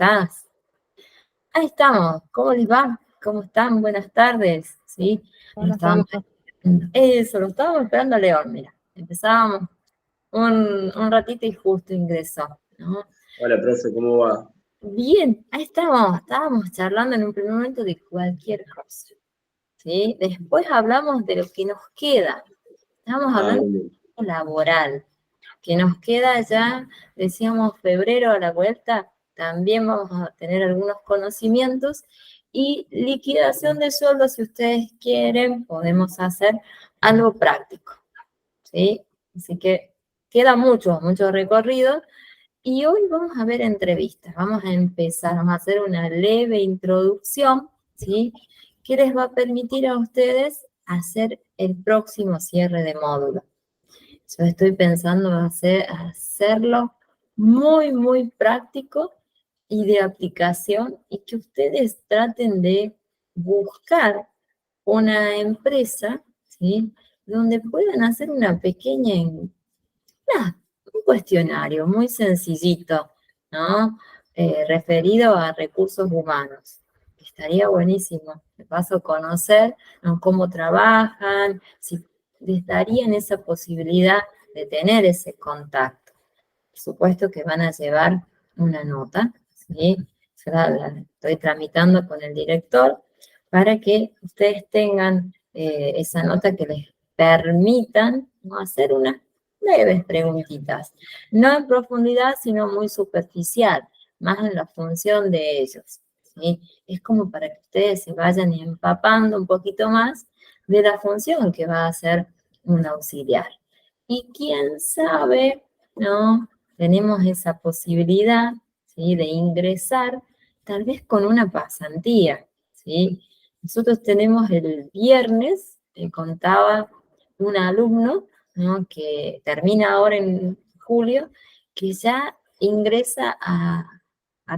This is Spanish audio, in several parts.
estás? Ahí estamos, ¿cómo les va? ¿Cómo están? Buenas tardes, ¿sí? Buenas tardes. Lo estábamos esperando a León, mira. Empezábamos un ratito y justo ingresó, ¿no? Hola, profe, ¿cómo va? Bien, ahí estábamos charlando en un primer momento de cualquier cosa, ¿sí? Después hablamos de lo que nos queda, estábamos Ah, hablando bien, de laboral, que nos queda ya, decíamos, febrero a la vuelta, también vamos a tener algunos conocimientos y liquidación de sueldo, si ustedes quieren, podemos hacer algo práctico, ¿sí? Así que queda mucho recorrido y hoy vamos a ver entrevistas, vamos a empezar, vamos a hacer una leve introducción, ¿sí? Que les va a permitir a ustedes hacer el próximo cierre de módulo. Yo estoy pensando hacerlo muy práctico y de aplicación y que ustedes traten de buscar una empresa, ¿sí? Donde puedan hacer un cuestionario muy sencillito, ¿no? Referido a recursos humanos. Estaría buenísimo. De paso, conocer, ¿no?, cómo trabajan, si les darían esa posibilidad de tener ese contacto. Por supuesto que van a llevar una nota, ¿sí? Yo la estoy tramitando con el director para que ustedes tengan esa nota que les permitan, ¿no?, hacer unas leves preguntitas. No en profundidad, sino muy superficial, más en la función de ellos, ¿sí? Es como para que ustedes se vayan empapando un poquito más de la función que va a hacer un auxiliar. Y quién sabe, ¿no? Tenemos esa posibilidad, ¿sí?, de ingresar tal vez con una pasantía, ¿sí? Nosotros tenemos el viernes, contaba un alumno, ¿no?, que termina ahora en julio, que ya ingresa a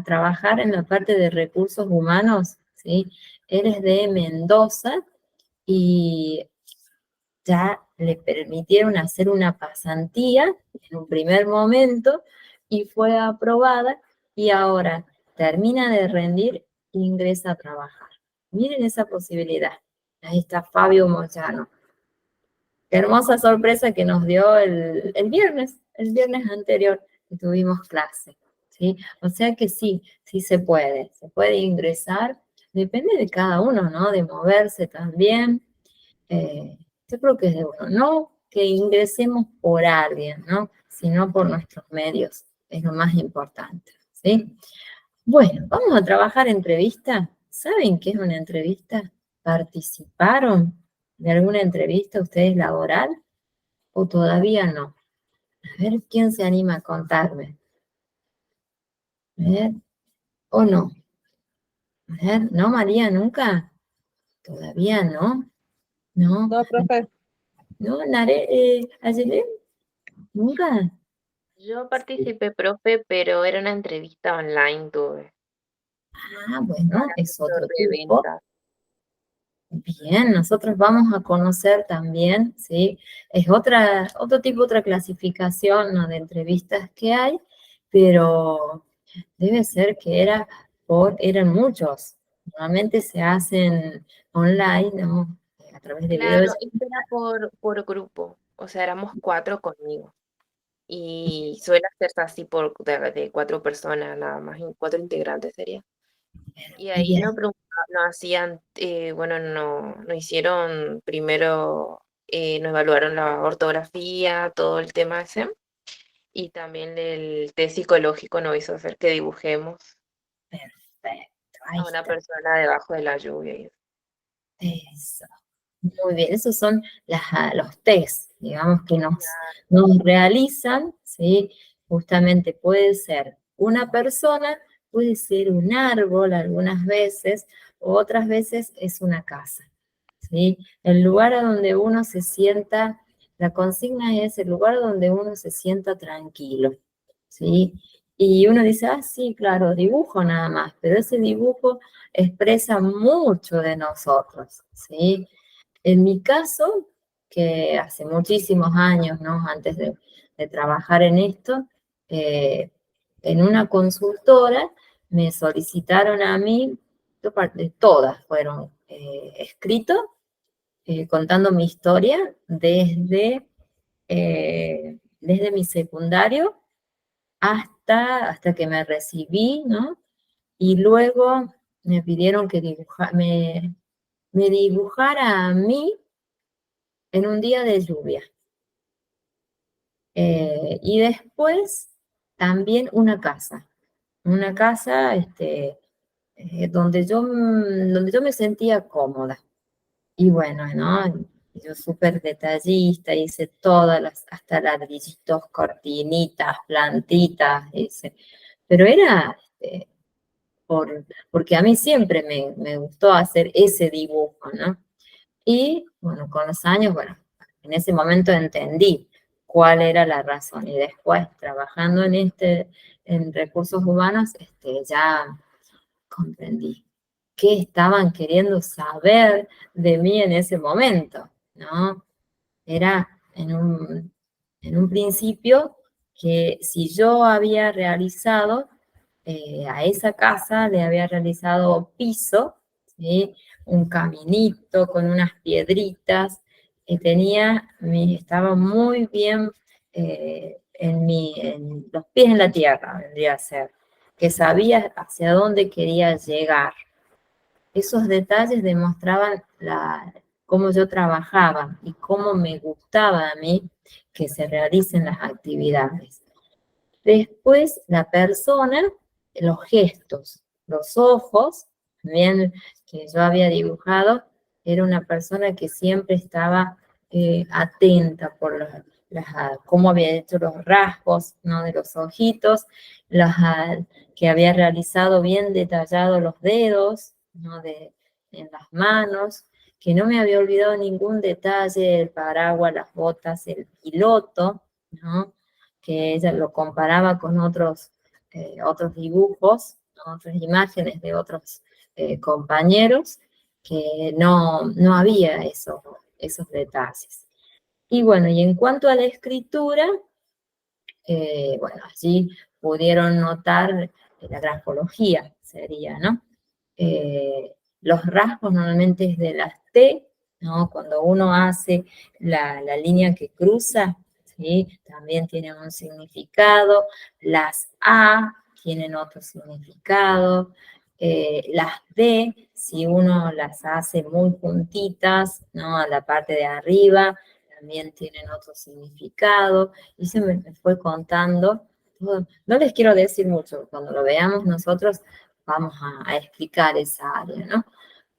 trabajar en la parte de recursos humanos, ¿sí? Él es de Mendoza y ya le permitieron hacer una pasantía en un primer momento y fue aprobada y ahora termina de rendir e ingresa a trabajar. Miren esa posibilidad. Ahí está Fabio Moyano. Qué hermosa sorpresa que nos dio el viernes anterior que tuvimos clase, ¿sí? O sea que sí se puede ingresar, depende de cada uno, ¿no? De moverse también. Yo creo que es de uno, no que ingresemos por alguien, ¿no? Sino por nuestros medios, es lo más importante, ¿sí? Bueno, vamos a trabajar entrevista. ¿Saben qué es una entrevista? ¿Participaron de alguna entrevista ustedes laboral o todavía no? A ver quién se anima a contarme. A ver, o no. A ver, ¿no, María, nunca? Todavía no. No, No, profe, no, Ayelén, nunca. Yo participé, profe, pero era una entrevista online, tuve, Ah, bueno, para es sector otro de tipo. ventas. Bien, nosotros vamos a conocer también, ¿sí? Es otro tipo, otra clasificación, ¿no?, de entrevistas que hay, pero debe ser que eran muchos. Normalmente se hacen online, ¿no?, a través de Claro, videos. esto era por grupo, o sea, éramos 4 conmigo. Y suele hacerse así de 4 personas nada más, 4 integrantes sería. Y ahí Bien, nos hacían, bueno, nos hicieron primero, nos evaluaron la ortografía, todo el tema ese, y también el test psicológico nos hizo hacer que dibujemos perfecto, ahí a una está. persona debajo de la lluvia. Eso. Muy bien, esos son los test, digamos, que nos realizan, ¿sí? Justamente puede ser una persona, puede ser un árbol algunas veces, o otras veces es una casa, ¿sí? El lugar a donde uno se sienta, la consigna es el lugar donde uno se sienta tranquilo, ¿sí? Y uno dice, ah, sí, claro, dibujo nada más, pero ese dibujo expresa mucho de nosotros, ¿sí? En mi caso, que hace muchísimos años, ¿no?, antes de trabajar en esto, eh, en una consultora, me solicitaron a mí, todas fueron escritos, contando mi historia desde mi secundario hasta que me recibí, ¿no? Y luego me pidieron que me dibujara a mí en un día de lluvia. Y después también una casa donde yo me sentía cómoda. Y bueno, ¿no? Yo súper detallista, hice hasta ladrillitos, cortinitas, plantitas, hice. Pero era porque a mí siempre me gustó hacer ese dibujo, ¿no? Y bueno, con los años, bueno, en ese momento entendí cuál era la razón. Y después, trabajando en recursos humanos, ya comprendí qué estaban queriendo saber de mí en ese momento, ¿no? Era en un principio que si yo había realizado a esa casa, le había realizado piso, ¿sí? Un caminito con unas piedritas, estaba muy bien en los pies en la tierra, vendría a ser, que sabía hacia dónde quería llegar. Esos detalles demostraban cómo yo trabajaba y cómo me gustaba a mí que se realicen las actividades. Después, la persona, los gestos, los ojos, también que yo había dibujado, era una persona que siempre estaba atenta por cómo había hecho los rasgos, ¿no? De los ojitos, que había realizado bien detallado los dedos, ¿no? En las manos, que no me había olvidado ningún detalle, el paraguas, las botas, el piloto, ¿no? Que ella lo comparaba con otros dibujos, otras imágenes de otros compañeros, que no había esos detalles. Y bueno, y en cuanto a la escritura, bueno, allí pudieron notar la grafología, sería, ¿no? Los rasgos normalmente es de las T, ¿no? Cuando uno hace la línea que cruza, ¿sí? También tienen un significado. Las A tienen otro significado. Las D, si uno las hace muy juntitas, ¿no? A la parte de arriba, también tienen otro significado. Y se me fue contando. No les quiero decir mucho, cuando lo veamos nosotros vamos a explicar esa área, ¿no?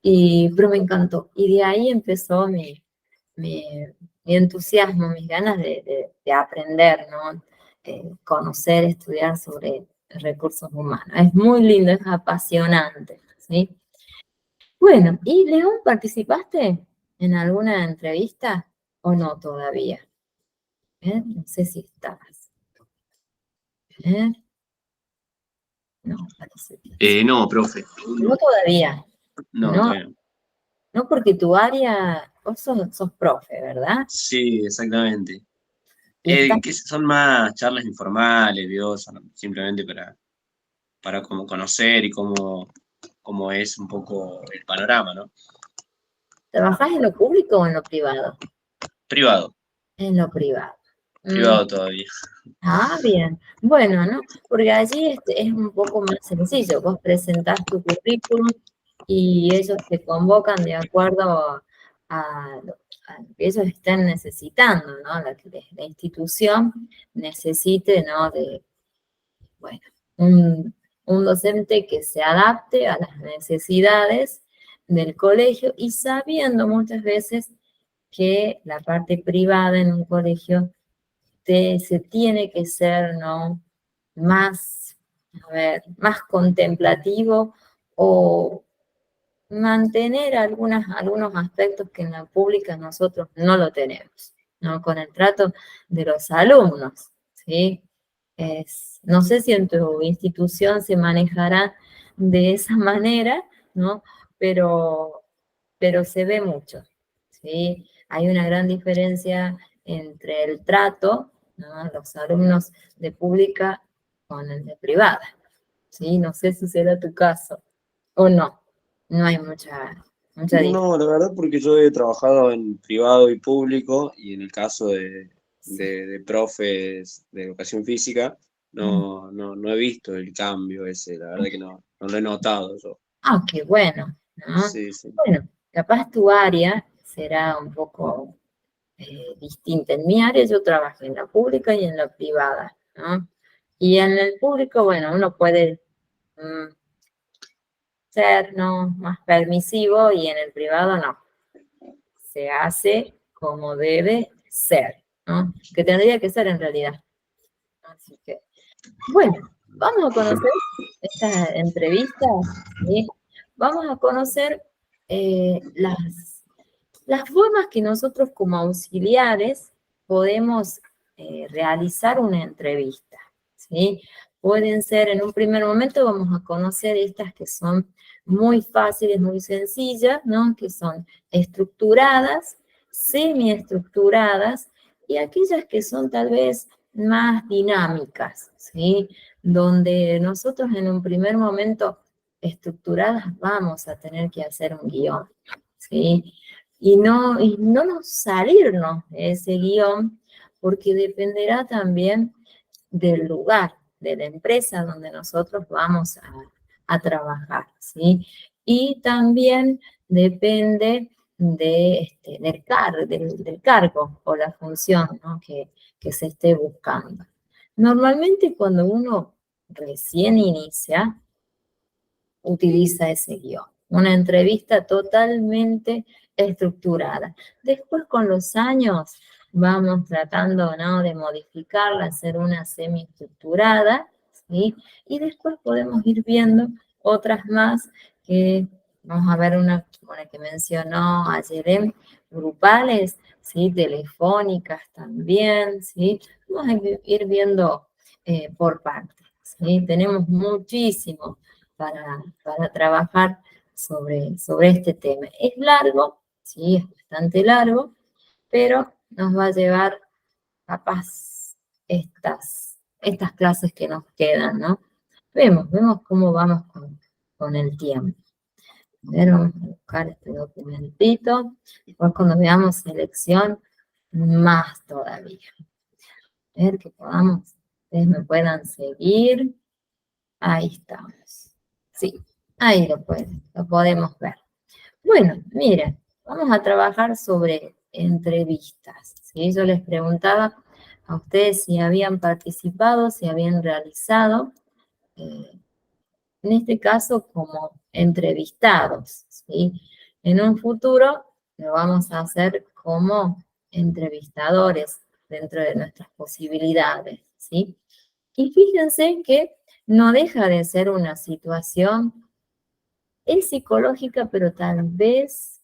Pero me encantó. Y de ahí empezó mi entusiasmo, mis ganas de aprender, ¿no? Conocer, estudiar sobre recursos humanos. Es muy lindo, es apasionante, ¿sí? Bueno, y León, ¿participaste en alguna entrevista o no todavía? No sé si estabas. No, parece que No, profe. no todavía. No, No, todavía no. no porque tu área, vos sos profe, ¿verdad? Sí, exactamente. Y estás, Que son más charlas informales, ¿vio? Son simplemente para como conocer y cómo es un poco el panorama, ¿no? ¿trabajás en lo público o en lo privado? Privado, En lo privado. privado todavía. Bien. Bueno, ¿no? Porque allí es un poco más sencillo. Vos presentás tu currículum y ellos te convocan de acuerdo a lo que ellos estén necesitando, ¿no? Que la institución necesite, ¿no? Bueno, un docente que se adapte a las necesidades del colegio y sabiendo muchas veces que la parte privada en un colegio se tiene que ser, ¿no? Más, más contemplativo o mantener algunos aspectos que en la pública nosotros no lo tenemos, ¿no? Con el trato de los alumnos, ¿sí? No sé si en tu institución se manejará de esa manera, ¿no? Pero, pero se ve mucho, ¿sí? Hay una gran diferencia entre el trato, ¿no? Los alumnos de pública con el de privada. ¿sí? No sé si será tu caso o no. No hay mucha diferencia. No, la verdad, porque yo he trabajado en privado y público, y en el caso de profes de educación física, no he visto el cambio ese, la verdad que no lo he notado yo. Ah, qué bueno, ¿no? Sí, sí. Bueno, capaz tu área será un poco distinta. En mi área yo trabajé en la pública y en la privada, ¿no? Y en el público, bueno, uno puede ser, ¿no?, más permisivo, y en el privado no. Se hace como debe ser, ¿no? Que tendría que ser en realidad. Así que, bueno, vamos a conocer esta entrevista, ¿sí? Vamos a conocer las formas que nosotros como auxiliares podemos realizar una entrevista, ¿sí? Pueden ser, en un primer momento vamos a conocer estas que son muy fáciles, muy sencillas, ¿no? Que son estructuradas, semiestructuradas, y aquellas que son tal vez más dinámicas, ¿sí? Donde nosotros en un primer momento estructuradas vamos a tener que hacer un guión, ¿sí? Y no nos salirnos de ese guión, porque dependerá también del lugar, de la empresa donde nosotros vamos a trabajar, ¿sí? Y también depende del cargo o la función, ¿no?, que se esté buscando. Normalmente cuando uno recién inicia, utiliza ese guión. Una entrevista totalmente estructurada. Después, con los años, vamos tratando, ¿no?, de modificarla, hacer una semiestructurada, ¿sí? Y después podemos ir viendo otras más que, vamos a ver una como la que mencionó ayer, grupales, ¿sí? Telefónicas también, ¿sí? Vamos a ir viendo por partes, ¿sí? Tenemos muchísimo para trabajar sobre este tema. Es largo, sí, es bastante largo, pero nos va a llevar capaz estas clases que nos quedan, ¿no? Vemos cómo vamos con el tiempo. A ver, vamos a buscar este documentito. Después cuando veamos selección, más todavía. A ver que ustedes me puedan seguir. Ahí estamos. Sí, ahí lo podemos ver. Bueno, miren, vamos a trabajar sobre entrevistas, ¿sí? Yo les preguntaba a ustedes si habían participado, si habían realizado, en este caso como entrevistados, ¿sí? En un futuro lo vamos a hacer como entrevistadores dentro de nuestras posibilidades, ¿sí? Y fíjense que no deja de ser una situación, es psicológica, pero tal vez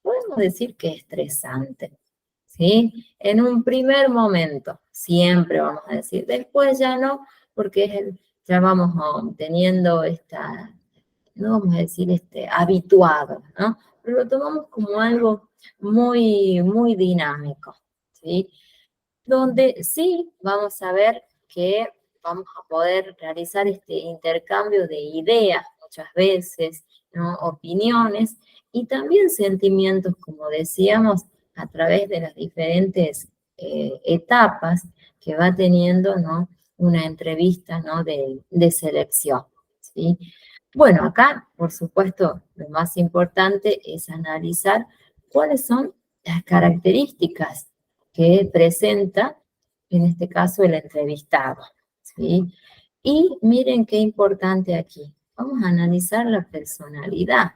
podemos decir que estresante, ¿sí? En un primer momento, siempre vamos a decir, después ya no, porque ya vamos teniendo no vamos a decir habituado, ¿no? Pero lo tomamos como algo muy, muy dinámico, ¿sí? Donde sí vamos a ver que vamos a poder realizar este intercambio de ideas muchas veces, ¿no? Opiniones y también sentimientos, como decíamos, a través de las diferentes etapas que va teniendo, ¿no?, una entrevista, ¿no?, de selección, ¿sí? Bueno, acá, por supuesto, lo más importante es analizar cuáles son las características que presenta, en este caso, el entrevistado, ¿sí? Y miren qué importante aquí. Vamos a analizar la personalidad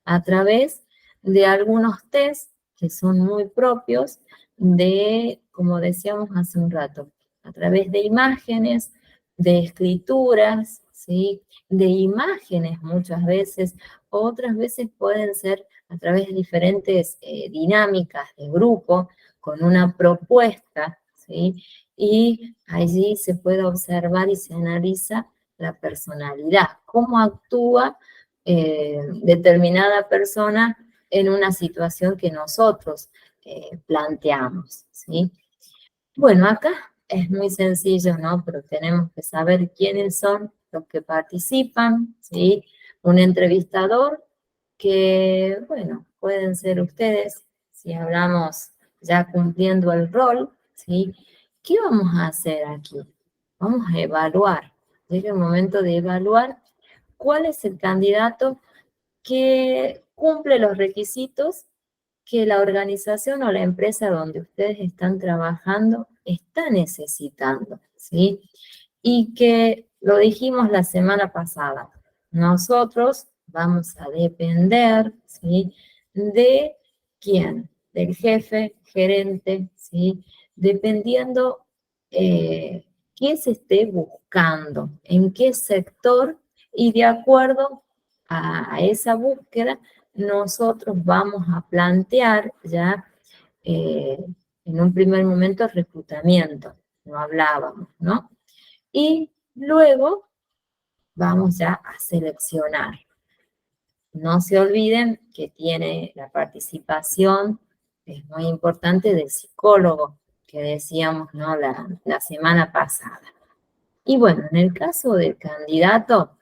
a través de algunos test que son muy propios como decíamos hace un rato, a través de imágenes, de escrituras, ¿sí?, de imágenes muchas veces, otras veces pueden ser a través de diferentes dinámicas de grupo, con una propuesta, ¿sí? Y allí se puede observar y se analiza la personalidad, cómo actúa determinada persona en una situación que nosotros planteamos, ¿sí? Bueno, acá es muy sencillo, ¿no? Pero tenemos que saber quiénes son los que participan, ¿sí? Un entrevistador que, bueno, pueden ser ustedes, si hablamos ya cumpliendo el rol, ¿sí? ¿Qué vamos a hacer aquí? Vamos a evaluar. Llega el momento de evaluar cuál es el candidato que cumple los requisitos que la organización o la empresa donde ustedes están trabajando está necesitando, ¿sí? Y que lo dijimos la semana pasada, nosotros vamos a depender, ¿sí? ¿De quién? Del jefe, gerente, ¿sí? Dependiendo qué se esté buscando, en qué sector, y de acuerdo a esa búsqueda, nosotros vamos a plantear ya en un primer momento reclutamiento, no hablábamos, ¿no? Y luego vamos ya a seleccionar. No se olviden que tiene la participación, es muy importante, del psicólogo, que decíamos, ¿no? La semana pasada. Y bueno, en el caso del candidato,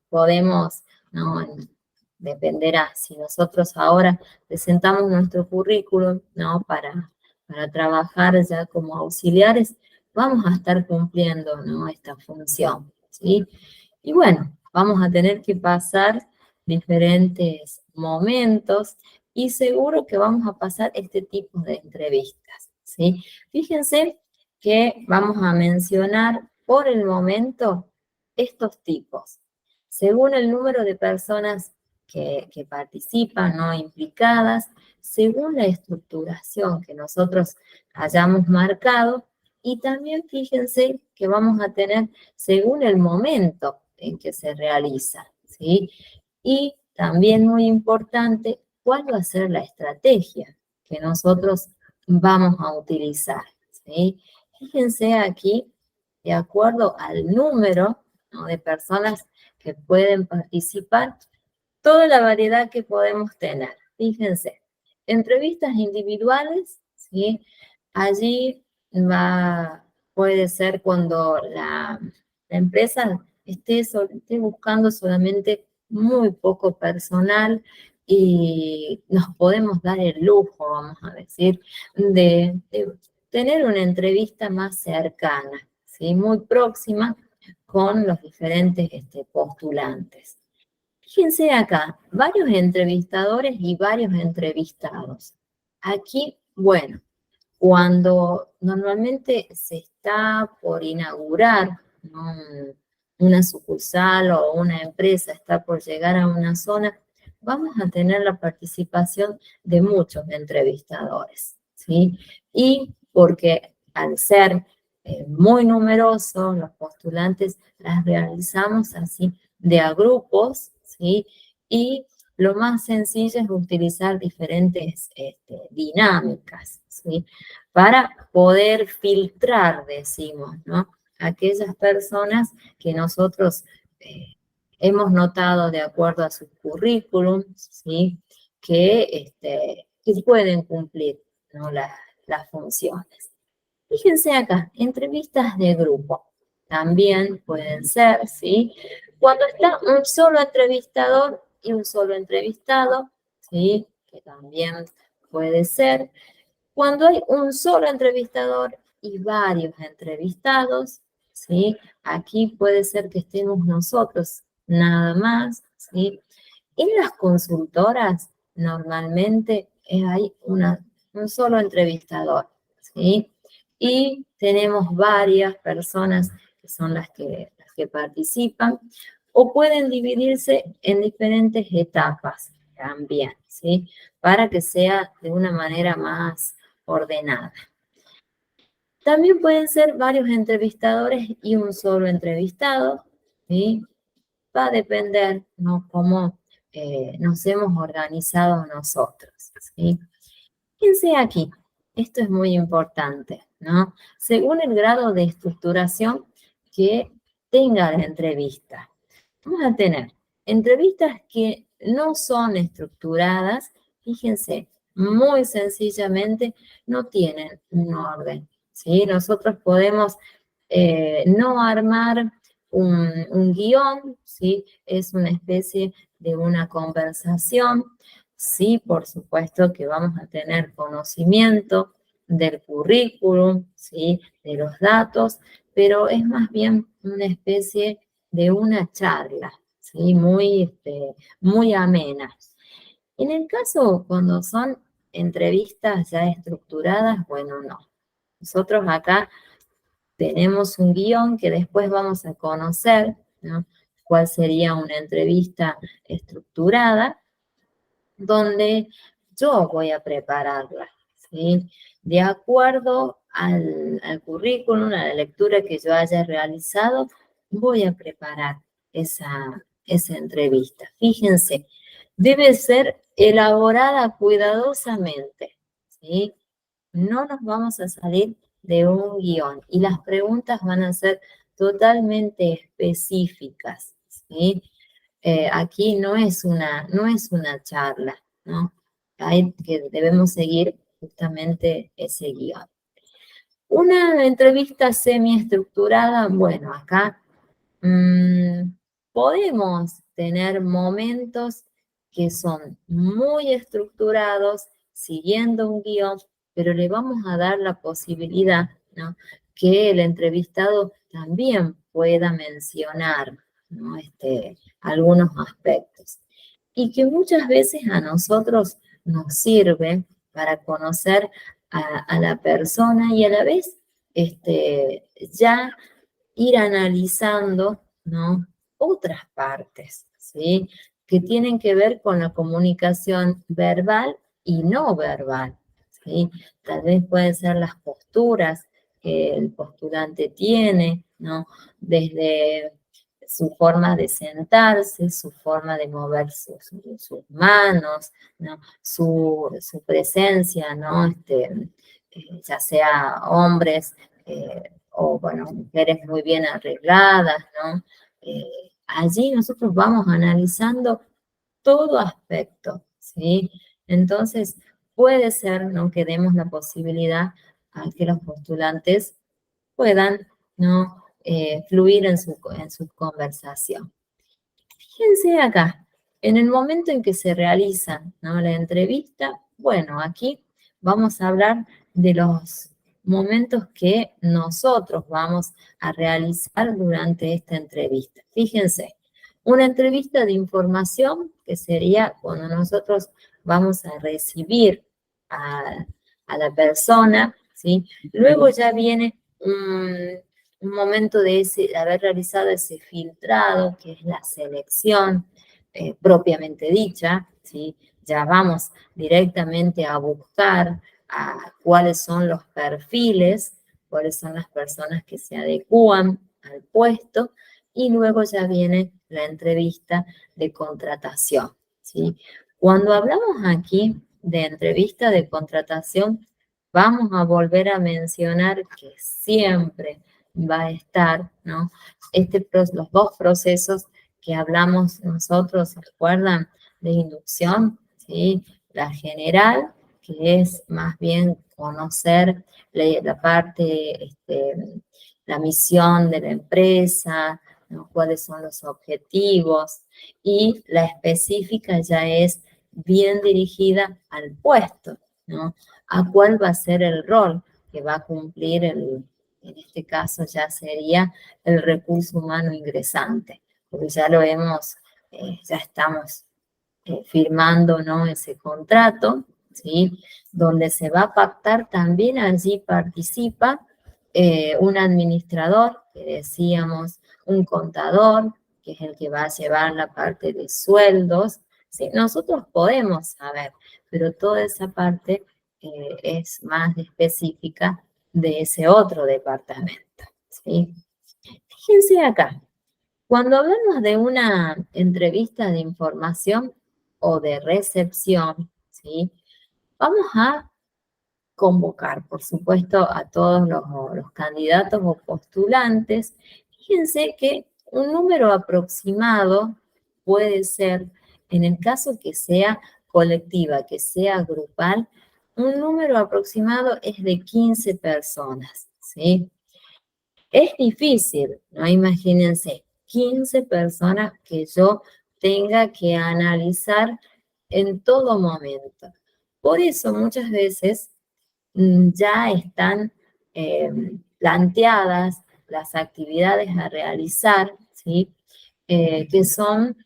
podemos, ¿no? Dependerá, si nosotros ahora presentamos nuestro currículum, ¿no? Para trabajar ya como auxiliares, vamos a estar cumpliendo, ¿no? Esta función, ¿sí? Y bueno, vamos a tener que pasar diferentes momentos y seguro que vamos a pasar este tipo de entrevistas, ¿sí? Fíjense que vamos a mencionar por el momento estos tipos. Según el número de personas que participan, ¿no? Implicadas, según la estructuración que nosotros hayamos marcado, y también fíjense que vamos a tener según el momento en que se realiza, ¿sí? Y también muy importante, ¿cuál va a ser la estrategia que nosotros vamos a utilizar? ¿Sí? Fíjense aquí, de acuerdo al número, ¿no? de personas que pueden participar, toda la variedad que podemos tener. Fíjense, entrevistas individuales, ¿sí? Allí puede ser cuando la empresa esté buscando solamente muy poco personal y nos podemos dar el lujo, vamos a decir, de tener una entrevista más cercana, ¿sí? Muy próxima con los diferentes postulantes. Fíjense acá, varios entrevistadores y varios entrevistados. Aquí, bueno, cuando normalmente se está por inaugurar, ¿no? una sucursal o una empresa está por llegar a una zona, vamos a tener la participación de muchos entrevistadores, ¿sí? Y porque al ser muy numerosos los postulantes, las realizamos así de a grupos, ¿sí? Y lo más sencillo es utilizar diferentes dinámicas, ¿sí? Para poder filtrar, decimos, ¿no? Aquellas personas que nosotros hemos notado de acuerdo a sus currículums, ¿sí? Que pueden cumplir, ¿no? las funciones. Fíjense acá, entrevistas de grupo también pueden ser, ¿sí? Cuando está un solo entrevistador y un solo entrevistado, ¿sí? Que también puede ser. Cuando hay un solo entrevistador y varios entrevistados, ¿sí? Aquí puede ser que estemos nosotros nada más, ¿sí? En las consultoras normalmente hay un solo entrevistador, ¿sí? Y tenemos varias personas que son las que participan, o pueden dividirse en diferentes etapas también, ¿sí? Para que sea de una manera más ordenada. También pueden ser varios entrevistadores y un solo entrevistado, ¿sí? Va a depender, ¿no? Cómo nos hemos organizado nosotros, ¿sí? Fíjense aquí, esto es muy importante, ¿no? Según el grado de estructuración que tenga la entrevista. Vamos a tener entrevistas que no son estructuradas, fíjense, muy sencillamente no tienen un orden, ¿sí? Nosotros podemos no armar un guión, ¿sí? Es una especie de una conversación. Sí, por supuesto que vamos a tener conocimiento del currículum, ¿sí? De los datos, pero es más bien una especie de una charla, ¿sí? Muy amena. En el caso cuando son entrevistas ya estructuradas, bueno, no. Nosotros acá tenemos un guión que después vamos a conocer, ¿no? Cuál sería una entrevista estructurada, donde yo voy a prepararla, ¿sí? De acuerdo al currículum, a la lectura que yo haya realizado, voy a preparar esa entrevista. Fíjense, debe ser elaborada cuidadosamente, ¿sí? No nos vamos a salir de un guión y las preguntas van a ser totalmente específicas, ¿sí? Aquí no es una charla, ¿no? Debemos seguir justamente ese guión. Una entrevista semiestructurada, bueno, acá podemos tener momentos que son muy estructurados, siguiendo un guión, pero le vamos a dar la posibilidad, ¿no? Que el entrevistado también pueda mencionar, ¿no? Algunos aspectos. Y que muchas veces a nosotros nos sirve para conocer a la persona y a la vez ya ir analizando, ¿no? Otras partes, ¿sí? Que tienen que ver con la comunicación verbal y no verbal, ¿sí? Tal vez pueden ser las posturas que el postulante tiene, ¿no? Desde su forma de sentarse, su forma de mover sus manos, ¿no? Su presencia, ¿no? Ya sea hombres, o bueno, mujeres muy bien arregladas, ¿no? Allí nosotros vamos analizando todo aspecto, ¿sí? Entonces, puede ser, ¿no? Que demos la posibilidad a que los postulantes puedan, ¿no? Fluir en su conversación. Fíjense acá, en el momento en que se realiza, ¿no? La entrevista, bueno, aquí vamos a hablar de los momentos que nosotros vamos a realizar durante esta entrevista. Fíjense, una entrevista de información que sería cuando nosotros vamos a recibir a la persona, ¿sí? Luego ya viene un momento de haber realizado ese filtrado, que es la selección propiamente dicha, ¿sí? Ya vamos directamente a buscar a cuáles son los perfiles, cuáles son las personas que se adecúan al puesto, y luego ya viene la entrevista de contratación, ¿sí? Cuando hablamos aquí de entrevista de contratación, vamos a volver a mencionar que siempre va a estar, ¿no? Los dos procesos que hablamos nosotros, ¿recuerdan? De inducción, ¿sí? La general, que es más bien conocer la parte, la misión de la empresa, ¿no? Cuáles son los objetivos, y la específica ya es bien dirigida al puesto, ¿no? A cuál va a ser el rol que va a cumplir en este caso ya sería el recurso humano ingresante, porque ya lo hemos, ya estamos firmando, ¿no? Ese contrato, ¿sí? Donde se va a pactar también, allí participa un administrador, que decíamos, un contador, que es el que va a llevar la parte de sueldos, ¿sí? Nosotros podemos saber, pero toda esa parte es más específica de ese otro departamento, ¿sí? Fíjense acá, cuando hablamos de una entrevista de información o de recepción, ¿sí? Vamos a convocar, por supuesto, a todos los candidatos o postulantes. Fíjense que un número aproximado puede ser, en el caso que sea colectiva, que sea grupal, un número aproximado es de 15 personas, ¿sí? Es difícil, ¿no? Imagínense, 15 personas que yo tenga que analizar en todo momento. Por eso muchas veces ya están planteadas las actividades a realizar, ¿sí? Que son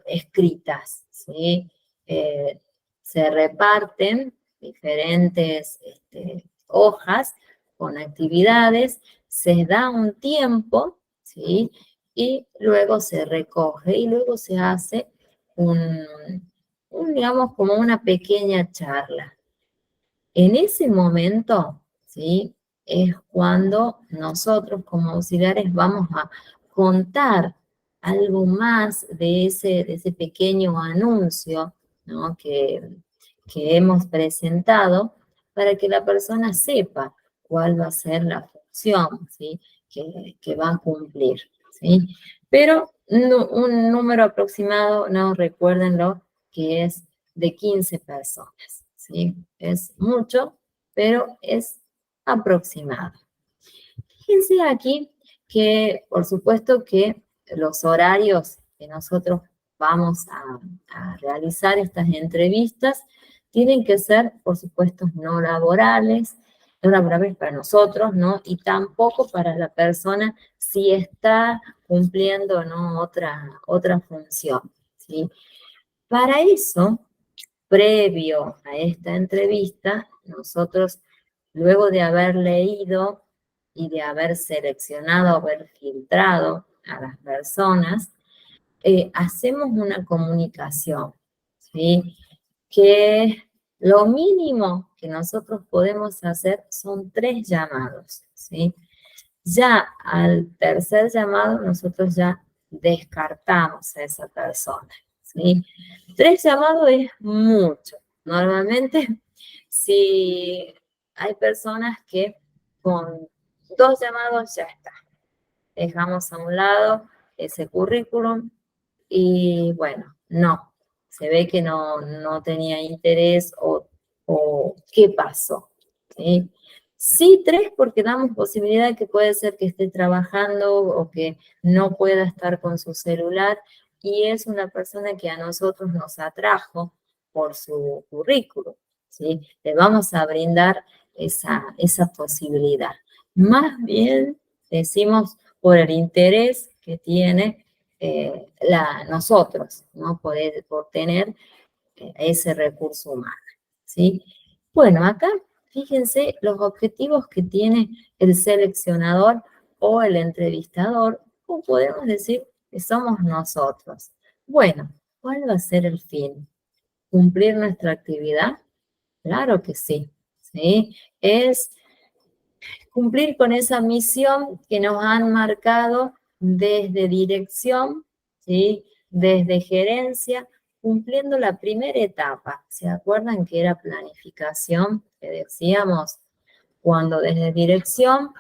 escritas, ¿sí? Se reparten diferentes hojas con actividades, se da un tiempo, ¿sí? Y luego se recoge y luego se hace digamos, como una pequeña charla. En ese momento, ¿sí? Es cuando nosotros como auxiliares vamos a contar algo más de ese pequeño anuncio, ¿no? que hemos presentado para que la persona sepa cuál va a ser la función, ¿sí? que va a cumplir, ¿sí? Pero un número aproximado, no, recuérdenlo, que es de 15 personas, ¿sí? Es mucho, pero es aproximado. Fíjense aquí que, por supuesto, que los horarios que nosotros vamos a realizar estas entrevistas tienen que ser, por supuesto, no laborales para nosotros, ¿no? Y tampoco para la persona si está cumpliendo, ¿no? otra función, ¿sí? Para eso, previo a esta entrevista, nosotros, luego de haber leído y de haber seleccionado, haber filtrado a las personas, hacemos una comunicación, ¿sí? Que lo mínimo que nosotros podemos hacer son 3 llamados, ¿sí? Ya al tercer llamado nosotros ya descartamos a esa persona, ¿sí? 3 llamados es mucho. Normalmente, si hay personas que con 2 llamados ya está. Dejamos a un lado ese currículum y bueno, no. Se ve que no tenía interés o qué pasó, ¿sí? Sí, 3 porque damos posibilidad de que puede ser que esté trabajando o que no pueda estar con su celular y es una persona que a nosotros nos atrajo por su currículum, ¿sí? Le vamos a brindar esa posibilidad. Más bien decimos por el interés que tiene nosotros, ¿no? Por tener ese recurso humano, ¿sí? Bueno, acá fíjense los objetivos que tiene el seleccionador o el entrevistador, o podemos decir que somos nosotros. Bueno, ¿cuál va a ser el fin? ¿Cumplir nuestra actividad? Claro que sí, ¿sí? Es cumplir con esa misión que nos han marcado desde dirección, ¿sí? Desde gerencia, cumpliendo la primera etapa. ¿Se acuerdan que era planificación? Que decíamos, cuando desde dirección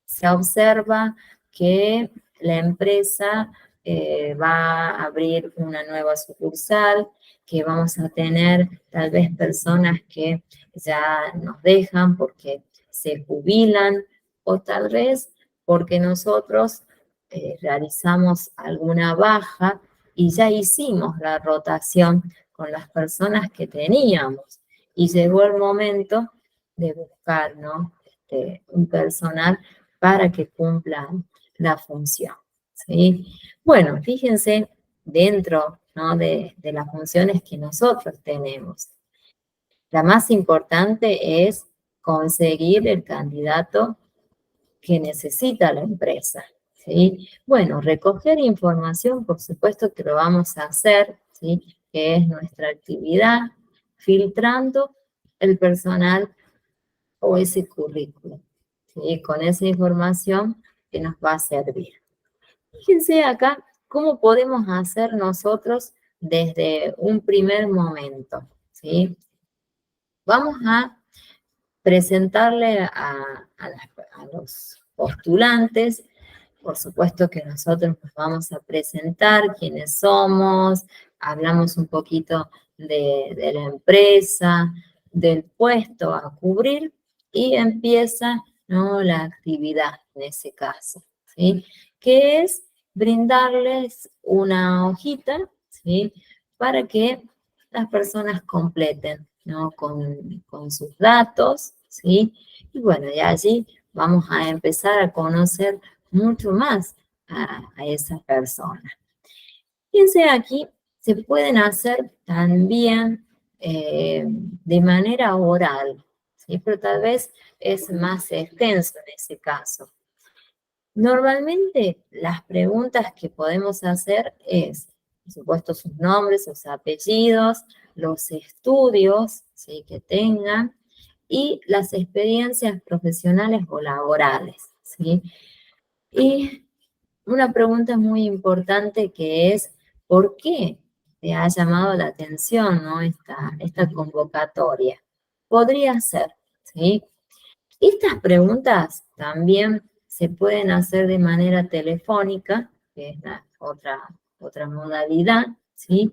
se observa que la empresa va a abrir una nueva sucursal, que vamos a tener tal vez personas que ya nos dejan porque se jubilan o tal vez porque nosotros realizamos alguna baja y ya hicimos la rotación con las personas que teníamos y llegó el momento de buscar, ¿no? Un personal para que cumplan la función, ¿sí? Bueno, fíjense dentro, ¿no? de las funciones que nosotros tenemos. La más importante es conseguir el candidato que necesita la empresa, ¿sí? Bueno, recoger información, por supuesto que lo vamos a hacer, ¿sí? Que es nuestra actividad, filtrando el personal o ese currículum, ¿sí? Con esa información que nos va a servir. Fíjense acá cómo podemos hacer nosotros desde un primer momento, ¿sí? Vamos a presentarle a los postulantes, por supuesto que nosotros nos vamos a presentar quiénes somos, hablamos un poquito de la empresa, del puesto a cubrir y empieza, ¿no? La actividad en ese caso, ¿sí? Que es brindarles una hojita, ¿sí? Para que las personas completen, ¿no? Con sus datos, ¿sí? Y bueno, y allí vamos a empezar a conocer mucho más a esa persona. Fíjense aquí, se pueden hacer también de manera oral, ¿sí? Pero tal vez es más extenso en ese caso. Normalmente las preguntas que podemos hacer es, por supuesto, sus nombres, sus apellidos, los estudios, ¿sí? Que tengan y las experiencias profesionales o laborales, ¿sí? Y una pregunta muy importante que es, ¿por qué te ha llamado la atención, ¿no? esta convocatoria? Podría ser, ¿sí? Estas preguntas también se pueden hacer de manera telefónica, que es la otra modalidad, ¿sí?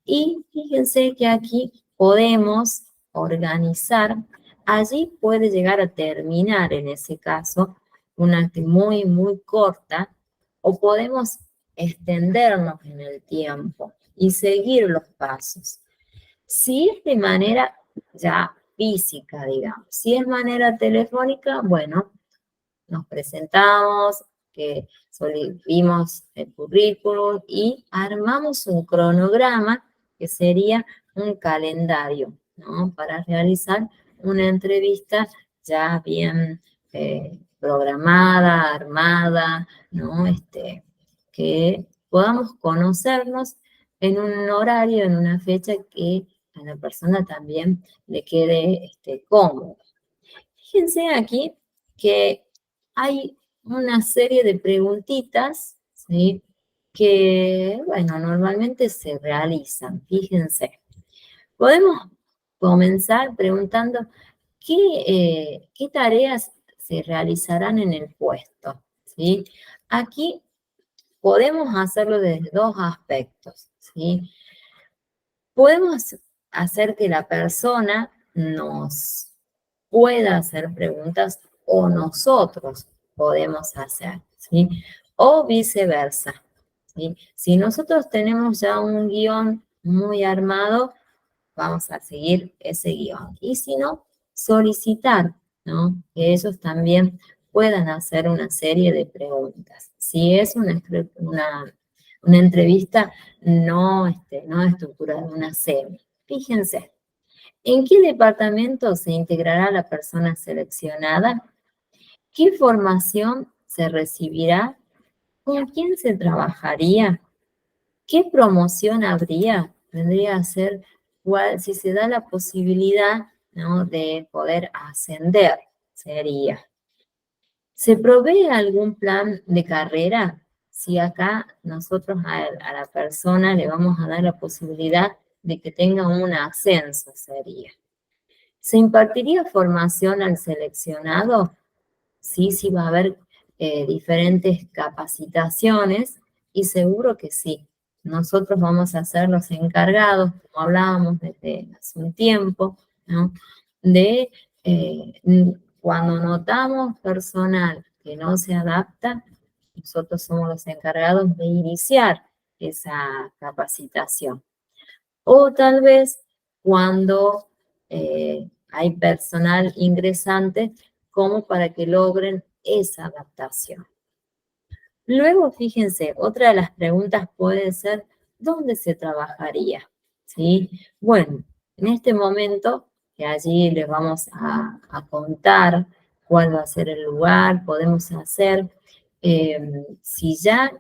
Y fíjense que aquí podemos organizar, allí puede llegar a terminar en ese caso una actividad muy, muy corta, o podemos extendernos en el tiempo y seguir los pasos. Si es de manera ya física, digamos, si es manera telefónica, bueno, nos presentamos, que vimos el currículum y armamos un cronograma que sería un calendario, ¿no? Para realizar una entrevista ya bien programada, armada, ¿no? Que podamos conocernos en un horario, en una fecha que a la persona también le quede cómodo. Fíjense aquí que hay una serie de preguntitas, ¿sí? Que, bueno, normalmente se realizan. Fíjense. Podemos comenzar preguntando qué tareas se realizarán en el puesto, ¿sí? Aquí podemos hacerlo desde dos aspectos, ¿sí? Podemos hacer que la persona nos pueda hacer preguntas o nosotros podemos hacer, ¿sí? O viceversa, ¿sí? Si nosotros tenemos ya un guión muy armado, vamos a seguir ese guión. Y si no, solicitar, ¿no? Que ellos también puedan hacer una serie de preguntas. Si es una entrevista no estructurada, una semi. Fíjense, ¿en qué departamento se integrará la persona seleccionada? ¿Qué formación se recibirá? ¿Con quién se trabajaría? ¿Qué promoción habría? Vendría a ser si se da la posibilidad, ¿no? De poder ascender, sería. ¿Se provee algún plan de carrera? Si acá nosotros a la persona le vamos a dar la posibilidad de que tenga un ascenso, sería. ¿Se impartiría formación al seleccionado? Sí, sí va a haber diferentes capacitaciones y seguro que sí. Nosotros vamos a ser los encargados, como hablábamos desde hace un tiempo, ¿no? De cuando notamos personal que no se adapta, nosotros somos los encargados de iniciar esa capacitación. O tal vez cuando hay personal ingresante, como para que logren esa adaptación. Luego, fíjense, otra de las preguntas puede ser, ¿dónde se trabajaría? ¿Sí? Bueno, en este momento, que allí les vamos a contar cuál va a ser el lugar, podemos hacer, si ya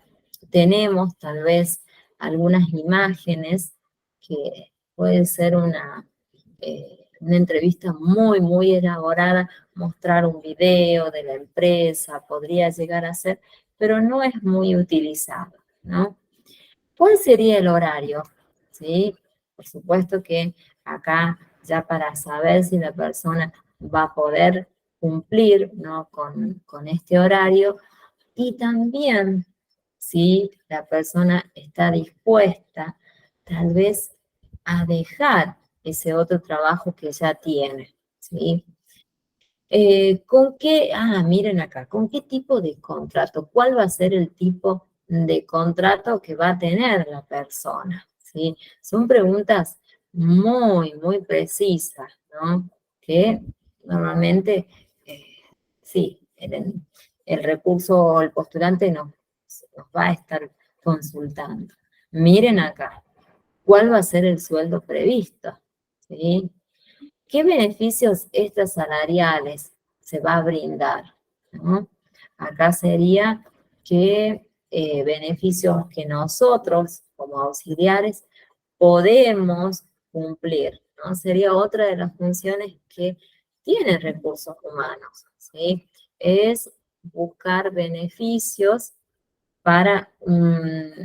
tenemos tal vez algunas imágenes, que puede ser una entrevista muy, muy elaborada, mostrar un video de la empresa, podría llegar a ser, pero no es muy utilizado, ¿no? ¿Cuál sería el horario? ¿Sí? Por supuesto que acá ya para saber si la persona va a poder cumplir, ¿no? con este horario, y también si la persona está dispuesta tal vez a dejar ese otro trabajo que ya tiene, ¿sí? ¿Con qué? Miren acá, ¿con qué tipo de contrato? ¿Cuál va a ser el tipo de contrato que va a tener la persona? ¿Sí? Son preguntas muy, muy precisas, ¿no? Que normalmente, sí, el recurso o el postulante nos va a estar consultando. Miren acá, ¿cuál va a ser el sueldo previsto? ¿Sí? ¿Qué beneficios extrasalariales se va a brindar? ¿No? Acá sería que beneficios que nosotros como auxiliares podemos cumplir, ¿no? Sería otra de las funciones que tienen recursos humanos, ¿sí? Es buscar beneficios para un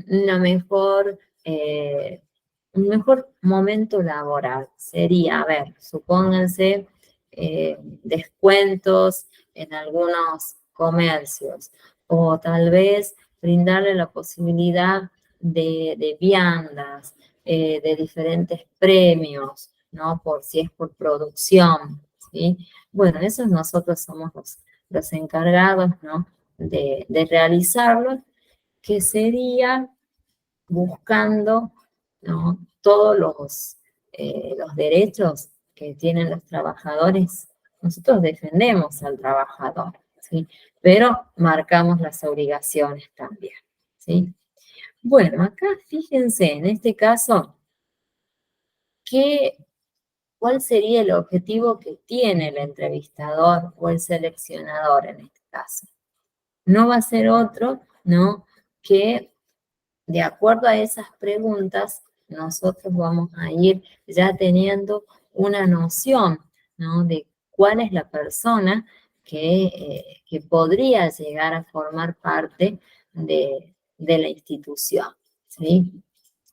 mejor momento laboral. Sería, a ver, supónganse descuentos en algunos comercios o tal vez brindarle la posibilidad de viandas, de diferentes premios, ¿no? Por si es por producción, ¿sí? Bueno, esos nosotros somos los encargados, ¿no? De realizarlo, que sería buscando, ¿no? Todos los derechos que tienen los trabajadores. Nosotros defendemos al trabajador, ¿sí? Pero marcamos las obligaciones también, ¿sí? Bueno, acá fíjense, en este caso, ¿cuál sería el objetivo que tiene el entrevistador o el seleccionador en este caso? No va a ser otro, ¿no? Que de acuerdo a esas preguntas, nosotros vamos a ir ya teniendo una noción, ¿no? De cuál es la persona que podría llegar a formar parte de la institución, ¿sí?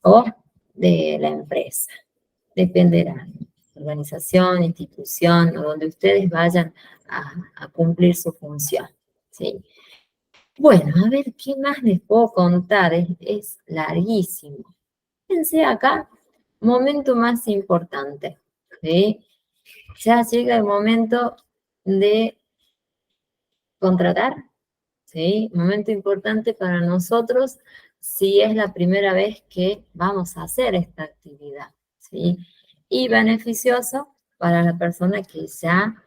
O de la empresa. Dependerá. Organización, institución, o donde ustedes vayan a cumplir su función, ¿sí? Bueno, a ver, ¿qué más les puedo contar? Es larguísimo. Fíjense acá, momento más importante, ¿sí? Ya llega el momento de contratar, ¿sí? Momento importante para nosotros si es la primera vez que vamos a hacer esta actividad, ¿sí? Y beneficioso para la persona que ya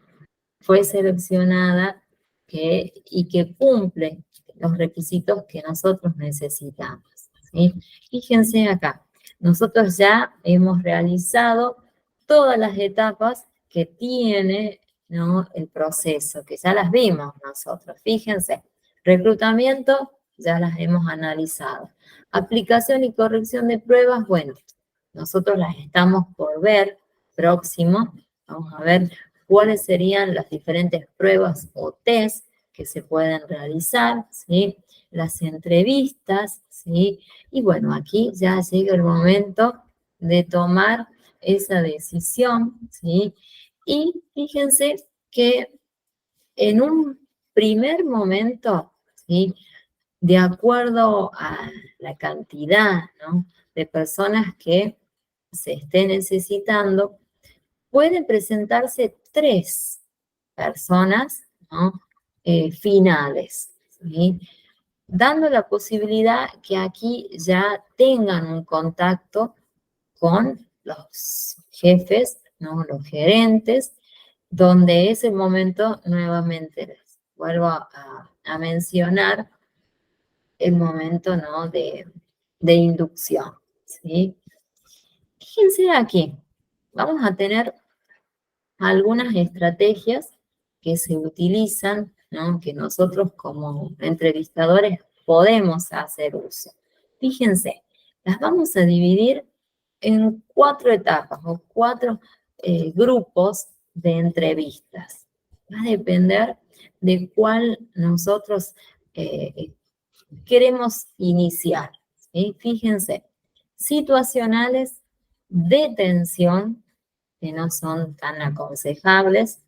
fue seleccionada y que cumple los requisitos que nosotros necesitamos, ¿sí? Fíjense acá, nosotros ya hemos realizado todas las etapas que tiene, ¿no? El proceso, que ya las vimos nosotros. Fíjense, reclutamiento, ya las hemos analizado. Aplicación y corrección de pruebas, bueno, nosotros las estamos por ver próximo. Vamos a ver cuáles serían las diferentes pruebas o test que se pueden realizar, ¿sí? Las entrevistas, ¿sí? Y bueno, aquí ya llega el momento de tomar esa decisión, ¿sí? Y fíjense que en un primer momento, ¿sí? De acuerdo a la cantidad, ¿no? De personas que se esté necesitando, pueden presentarse 3 personas, ¿no? Finales, ¿sí? Dando la posibilidad que aquí ya tengan un contacto con los jefes, ¿no? Los gerentes, donde ese momento nuevamente les vuelvo a mencionar el momento, ¿no? de inducción, ¿sí? Fíjense aquí, vamos a tener algunas estrategias que se utilizan, ¿no? Que nosotros como entrevistadores podemos hacer uso. Fíjense, las vamos a dividir en 4 etapas o 4 grupos de entrevistas. Va a depender de cuál nosotros queremos iniciar, ¿sí? Fíjense, situacionales de tensión, que no son tan aconsejables,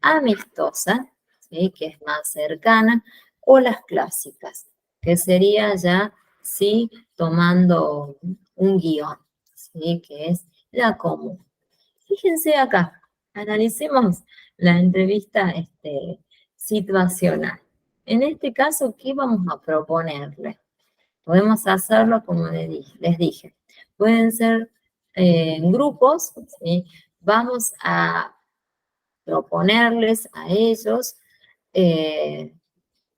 amistosa, ¿sí? Que es más cercana, o las clásicas, que sería ya, sí, tomando un guión, ¿sí? Que es la común. Fíjense acá, analicemos la entrevista situacional. En este caso, ¿qué vamos a proponerle? Podemos hacerlo como les dije. Pueden ser en grupos, ¿sí? Vamos a proponerles a ellos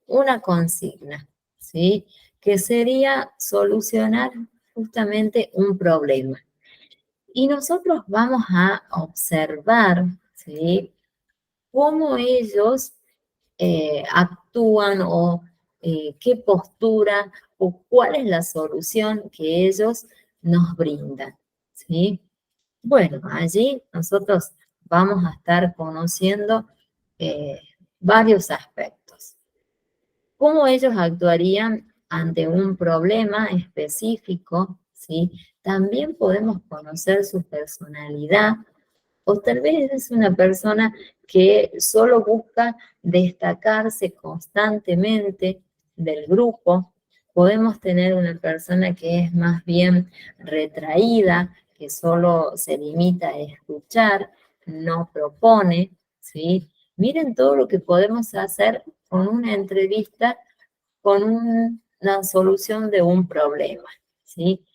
una consigna, ¿sí? Que sería solucionar justamente un problema. Y nosotros vamos a observar, ¿sí? Cómo ellos actúan o qué postura o cuál es la solución que ellos nos brindan, ¿sí? Bueno, allí nosotros vamos a estar conociendo eh, varios aspectos. ¿Cómo ellos actuarían ante un problema específico? ¿Sí? También podemos conocer su personalidad, o tal vez es una persona que solo busca destacarse constantemente del grupo. Podemos tener una persona que es más bien retraída, que solo se limita a escuchar, no propone, ¿sí? Miren todo lo que podemos hacer con una entrevista, con una solución de un problema, ¿sí?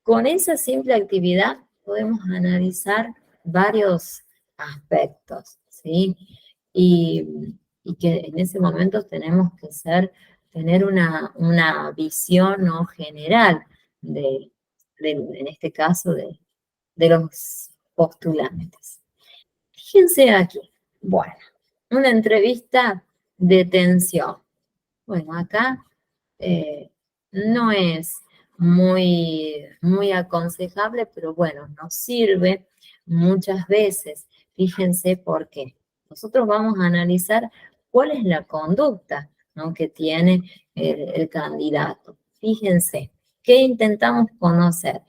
Con esa simple actividad podemos analizar varios aspectos, ¿sí? Y que en ese momento tenemos que tener una visión, ¿no?, general en este caso, de los postulantes. Fíjense aquí, bueno, una entrevista de tensión. Bueno, acá no es muy aconsejable, pero bueno, nos sirve muchas veces. Fíjense por qué. Nosotros vamos a analizar cuál es la conducta, ¿no?, que tiene el candidato. Fíjense, ¿qué intentamos conocer?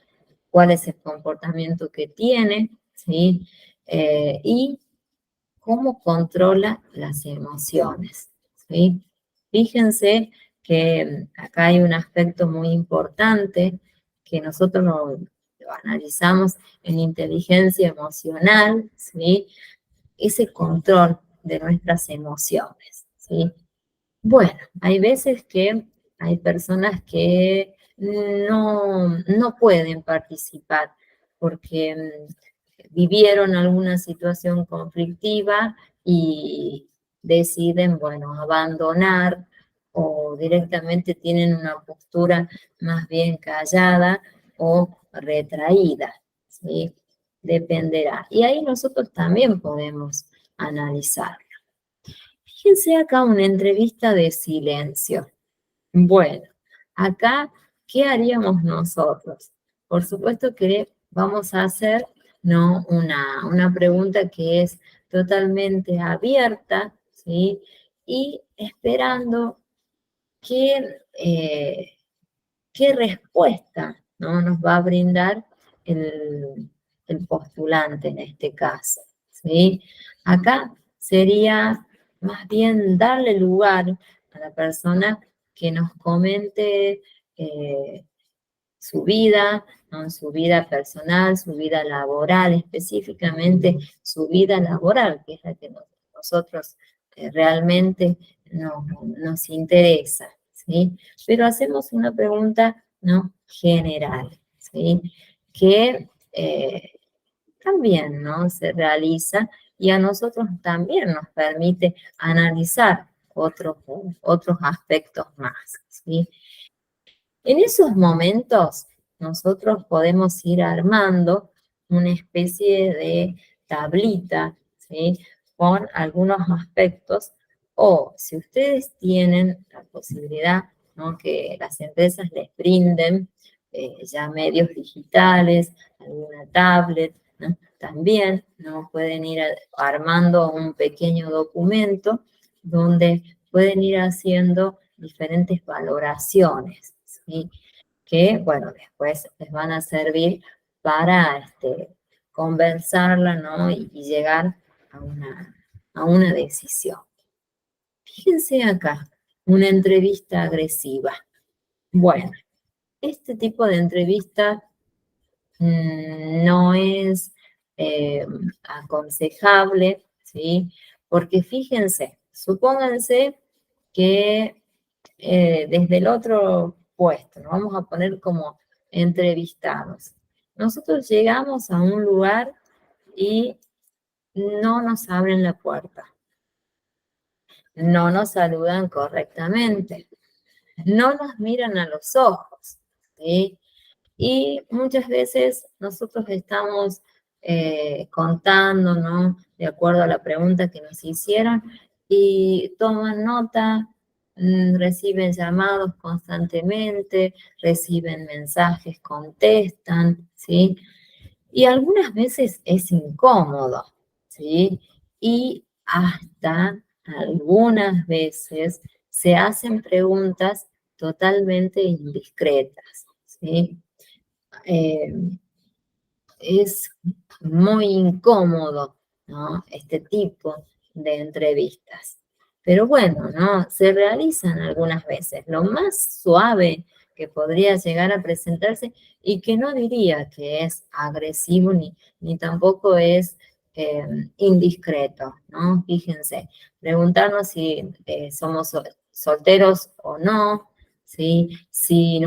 ¿Cuál es el comportamiento que tiene? ¿Sí? Y cómo controla las emociones, ¿sí? Fíjense que acá hay un aspecto muy importante que nosotros lo analizamos en inteligencia emocional, ¿sí? Ese control de nuestras emociones, ¿sí? Bueno, hay veces que hay personas que no pueden participar porque vivieron alguna situación conflictiva y deciden, bueno, abandonar o directamente tienen una postura más bien callada o retraída, ¿sí? Dependerá. Y ahí nosotros también podemos analizar. Fíjense acá una entrevista de silencio. Bueno, acá, ¿qué haríamos nosotros? Por supuesto que vamos a hacer, ¿no?, una pregunta que es totalmente abierta, ¿sí? Y esperando qué respuesta, ¿no?, nos va a brindar el postulante en este caso, ¿sí? Acá sería más bien darle lugar a la persona que nos comente su vida, ¿no?, su vida personal, su vida laboral, específicamente su vida laboral, que es la que nosotros realmente nos interesa, ¿sí? Pero hacemos una pregunta, ¿no?, general, ¿sí? Que también, ¿no?, se realiza y a nosotros también nos permite analizar otros aspectos más, ¿sí? En esos momentos, nosotros podemos ir armando una especie de tablita, ¿sí?, con algunos aspectos, o si ustedes tienen la posibilidad, ¿no?, que las empresas les brinden ya medios digitales, alguna tablet, ¿no?, también, ¿no?, pueden ir armando un pequeño documento donde pueden ir haciendo diferentes valoraciones, ¿sí?, que, bueno, después les van a servir para conversarla, ¿no?, y llegar a una decisión. Fíjense acá, una entrevista agresiva. Bueno, este tipo de entrevista no es aconsejable, ¿sí? Porque fíjense, supónganse que desde el otro puesto, nos vamos a poner como entrevistados. Nosotros llegamos a un lugar y no nos abren la puerta, no nos saludan correctamente, no nos miran a los ojos, ¿sí? Y muchas veces nosotros estamos contando, ¿no? De acuerdo a la pregunta que nos hicieron, y toman nota, reciben llamados constantemente, reciben mensajes, contestan, ¿sí? Y algunas veces es incómodo, ¿sí? Y hasta algunas veces se hacen preguntas totalmente indiscretas, ¿sí? Eh, es muy incómodo, ¿no? Este tipo de entrevistas. Pero bueno, ¿no? Se realizan algunas veces. Lo más suave que podría llegar a presentarse y que no diría que es agresivo ni tampoco es indiscreto, ¿no? Fíjense, preguntarnos si somos solteros o no, ¿sí? Si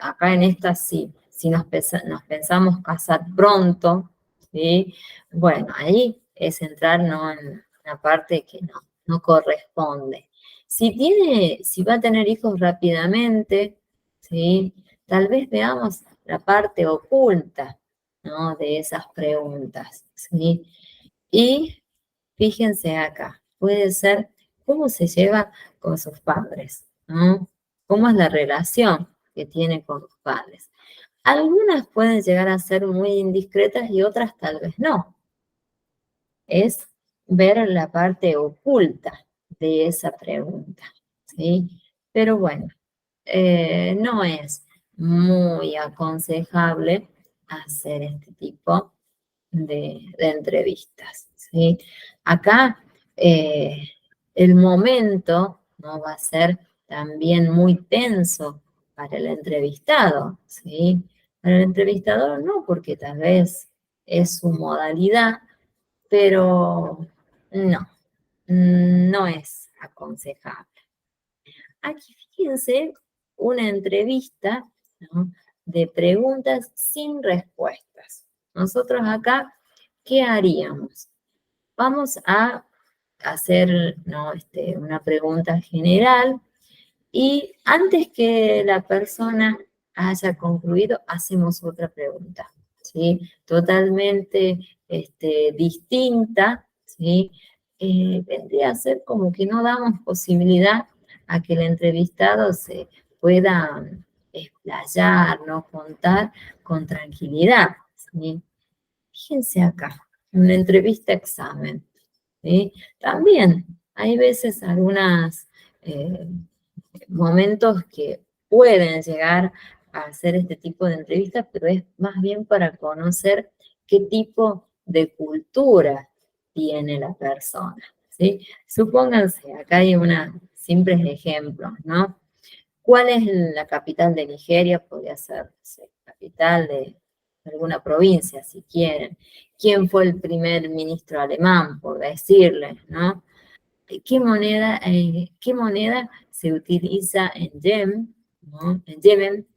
acá en esta sí, si nos pensamos casar pronto, ¿sí? Bueno, ahí es entrar, ¿no? En una parte que no corresponde. Si va a tener hijos rápidamente, ¿sí? Tal vez veamos la parte oculta, ¿no? De esas preguntas, ¿sí? Y fíjense acá, puede ser cómo se lleva con sus padres, ¿no? ¿Cómo es la relación que tiene con los padres? Algunas pueden llegar a ser muy indiscretas y otras tal vez no. Es ver la parte oculta de esa pregunta, ¿sí? Pero bueno, no es muy aconsejable hacer este tipo de entrevistas, ¿sí? Acá el momento no va a ser también muy tenso para el entrevistado, ¿sí? Para el entrevistador no, porque tal vez es su modalidad, pero no es aconsejable. Aquí fíjense una entrevista, ¿no? De preguntas sin respuestas. Nosotros acá, ¿qué haríamos? Vamos a hacer, ¿no? Una pregunta general y antes que la persona haya concluido, hacemos otra pregunta, ¿sí? Totalmente distinta, ¿sí? Vendría a ser como que no damos posibilidad a que el entrevistado se pueda explayar, ¿no? Contar con tranquilidad, ¿sí? Fíjense acá, una entrevista examen, ¿sí? También hay veces algunos momentos que pueden llegar a hacer este tipo de entrevistas, pero es más bien para conocer qué tipo de cultura tiene la persona, ¿sí? Supónganse, acá hay una simples ejemplos, ¿no? ¿Cuál es la capital de Nigeria? Podría ser, no sé, capital de alguna provincia, si quieren. ¿Quién fue el primer ministro alemán, por decirle, ¿no? ¿Qué moneda se utiliza en Yemen, ¿no? En Yemen?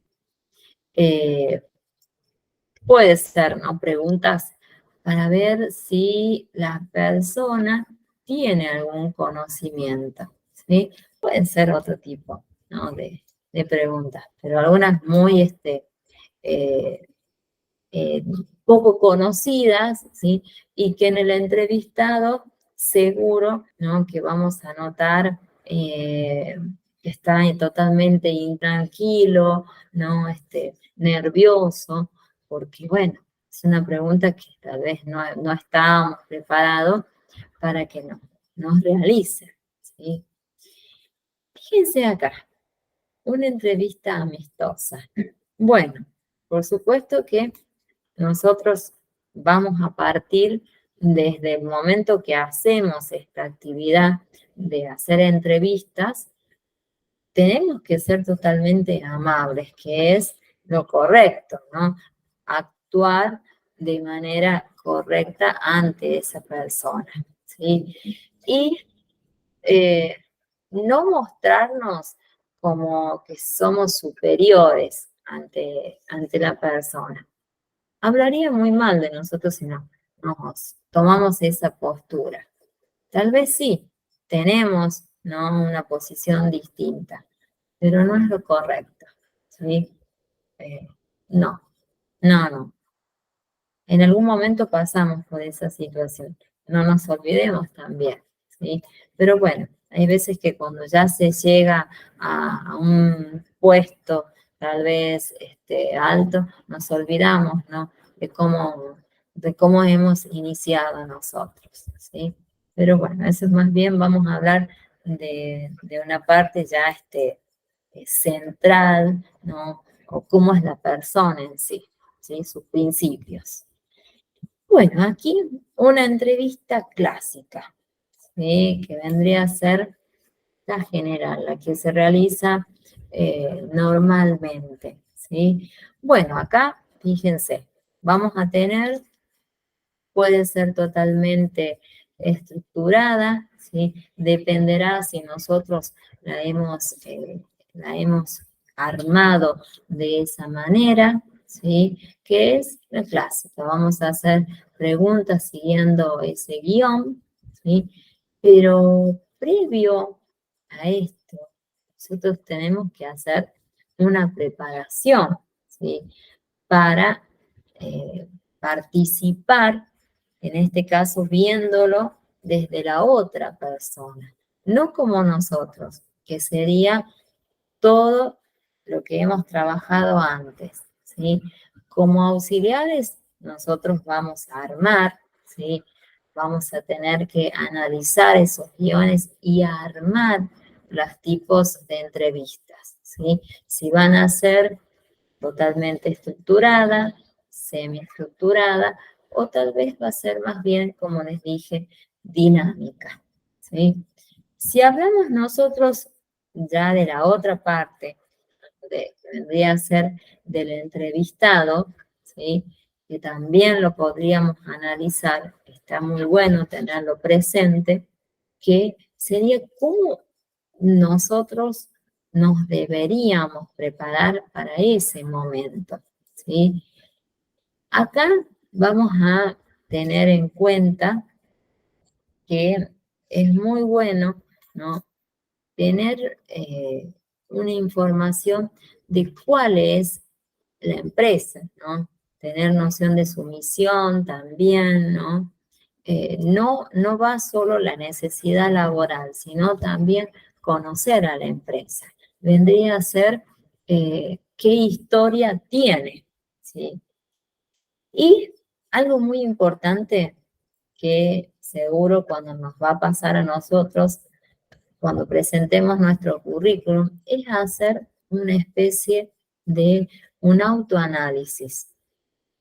Puede ser, ¿no? Preguntas para ver si la persona tiene algún conocimiento, ¿sí? Pueden ser otro tipo, ¿no? de preguntas, pero algunas muy eh, eh, poco conocidas, ¿sí? Y que en el entrevistado seguro, ¿no? Que vamos a notar que está totalmente intranquilo, ¿no? Nervioso, porque bueno, es una pregunta que tal vez no estábamos preparados para que nos realice, ¿sí? Fíjense acá, una entrevista amistosa. Bueno, por supuesto que nosotros vamos a partir desde el momento que hacemos esta actividad de hacer entrevistas, tenemos que ser totalmente amables, que es lo correcto, ¿no? Actuar de manera correcta ante esa persona, ¿sí? ¿sí? Y no mostrarnos como que somos superiores ante la persona. Hablaría muy mal de nosotros si no nos tomamos esa postura. Tal vez sí, tenemos, ¿no?, una posición distinta, pero no es lo correcto, ¿sí? No, no. En algún momento pasamos por esa situación. No nos olvidemos también, ¿sí? Pero bueno, hay veces que cuando ya se llega a un puesto tal vez alto, nos olvidamos, ¿no?, de cómo hemos iniciado nosotros, ¿sí? Pero bueno, eso es más bien, vamos a hablar de una parte ya central, ¿no? O cómo es la persona en sí, ¿sí? Sus principios. Bueno, aquí una entrevista clásica, ¿sí?, que vendría a ser la general, la que se realiza normalmente, ¿sí? Bueno, acá, fíjense, vamos a tener, puede ser totalmente estructurada, ¿sí? Dependerá si nosotros la hemos armado de esa manera, ¿sí? Que es la clásica. Vamos a hacer preguntas siguiendo ese guión, ¿sí? Pero previo a esto, nosotros tenemos que hacer una preparación, ¿sí?, para participar, en este caso viéndolo desde la otra persona, no como nosotros, que sería todo lo que hemos trabajado antes, ¿sí? Como auxiliares, nosotros vamos a armar, ¿sí? Vamos a tener que analizar esos guiones y armar los tipos de entrevistas, ¿sí? Si van a ser totalmente estructurada, semiestructurada, o tal vez va a ser más bien, como les dije, dinámica, ¿sí? Si hablamos nosotros ya de la otra parte, que vendría a ser del entrevistado, ¿sí?, que también lo podríamos analizar, está muy bueno tenerlo presente, que sería cómo nosotros nos deberíamos preparar para ese momento, ¿sí? Acá vamos a tener en cuenta que es muy bueno, ¿no?, tener una información de cuál es la empresa, ¿no? Tener noción de su misión también, ¿no? No va solo la necesidad laboral, sino también conocer a la empresa. Vendría a ser qué historia tiene, ¿sí? Y algo muy importante que seguro cuando nos va a pasar a nosotros, cuando presentemos nuestro currículum, es hacer una especie de un autoanálisis,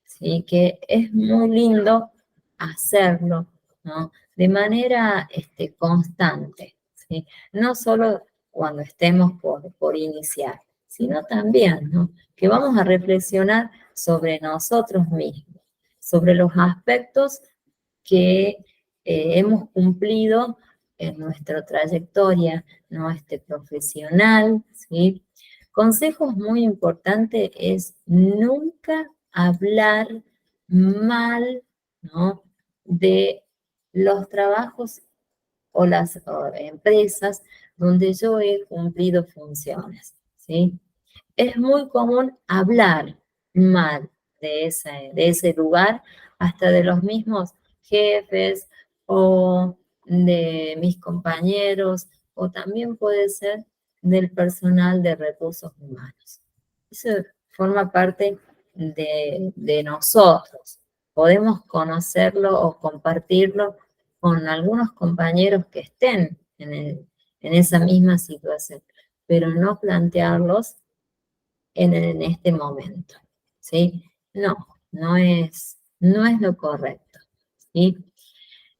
¿sí? Que es muy lindo hacerlo, ¿no?, de manera constante, ¿sí? No solo cuando estemos por iniciar, sino también, ¿no?, que vamos a reflexionar sobre nosotros mismos, sobre los aspectos que hemos cumplido en nuestra trayectoria, ¿no?, profesional, ¿sí? Consejos muy importantes es nunca hablar mal, ¿no?, de los trabajos o las empresas donde yo he cumplido funciones, ¿sí? Es muy común hablar mal de ese lugar, hasta de los mismos jefes o de mis compañeros, o también puede ser del personal de recursos humanos. Eso forma parte de nosotros. Podemos conocerlo o compartirlo con algunos compañeros que estén en esa misma situación, pero no plantearlos en este momento, ¿sí? No es lo correcto, ¿sí?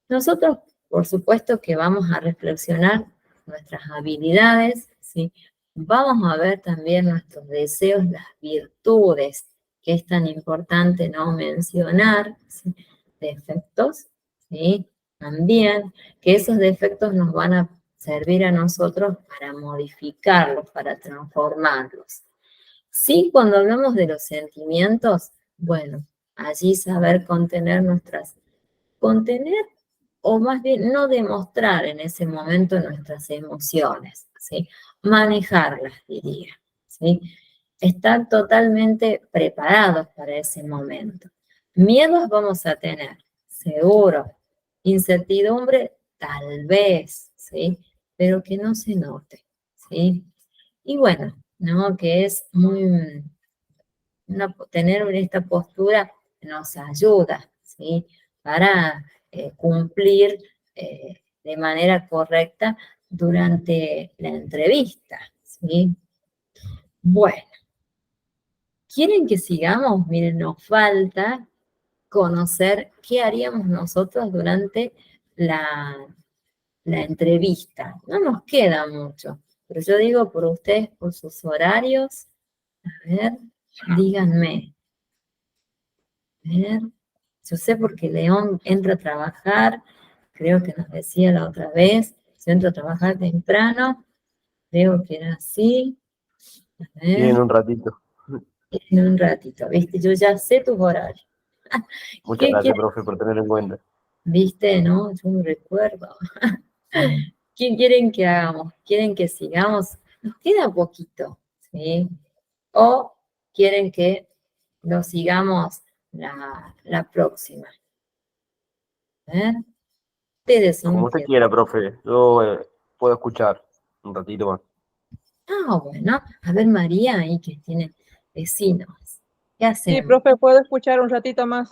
Nosotros, por supuesto que vamos a reflexionar nuestras habilidades, ¿sí? Vamos a ver también nuestros deseos, las virtudes, que es tan importante no mencionar, ¿sí?, defectos, ¿sí? también, que esos defectos nos van a servir a nosotros para modificarlos, para transformarlos. Sí, cuando hablamos de los sentimientos, bueno, allí saber contener o más bien no demostrar en ese momento nuestras emociones, ¿sí? Manejarlas, diría, ¿sí? Estar totalmente preparados para ese momento. Miedos vamos a tener, seguro. Incertidumbre, tal vez, ¿sí? Pero que no se note, ¿sí? Y bueno, ¿no? Que es tener esta postura nos ayuda, ¿sí? Para cumplir de manera correcta durante la entrevista, ¿sí? Bueno, ¿quieren que sigamos? Miren, nos falta conocer qué haríamos nosotros durante la entrevista. No nos queda mucho, pero yo digo por ustedes, por sus horarios, a ver, díganme. A ver, yo sé porque León entra a trabajar, creo que nos decía la otra vez, yo entro a trabajar temprano, creo que era así. A Sí, ver, en un ratito. en un ratito, ¿viste? Yo ya sé tus horarios. Muchas ¿Qué gracias, quieres? profe, por tener en cuenta. ¿Viste? ¿No? Yo no recuerdo. ¿Qué quieren que hagamos? ¿Quieren que sigamos? Nos queda poquito, ¿sí? ¿O quieren que lo sigamos la próxima? A ver, ustedes son Como los usted que... quiera, profe. Yo puedo escuchar un ratito más. Ah, bueno, a ver María ahí que tiene vecinos. ¿Qué Sí, hacemos? profe, ¿puedo escuchar un ratito más?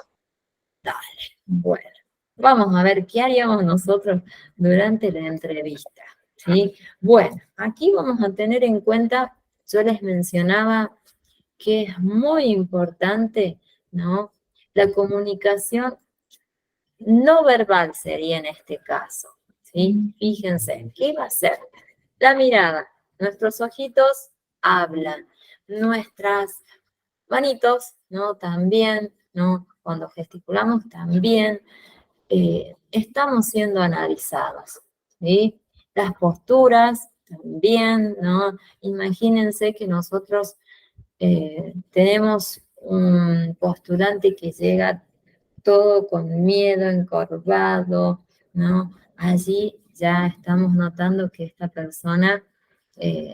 Bueno, vamos a ver qué haríamos nosotros durante la entrevista, ¿sí? Bueno, aquí vamos a tener en cuenta, yo les mencionaba que es muy importante, ¿no? La comunicación no verbal sería en este caso, ¿sí? Fíjense, ¿qué va a ser? La mirada, nuestros ojitos hablan, nuestras manitos, ¿no? También, ¿no? Cuando gesticulamos también estamos siendo analizados, ¿sí? Las posturas también, ¿no? Imagínense que nosotros tenemos un postulante que llega todo con miedo, encorvado, ¿no? Allí ya estamos notando que esta persona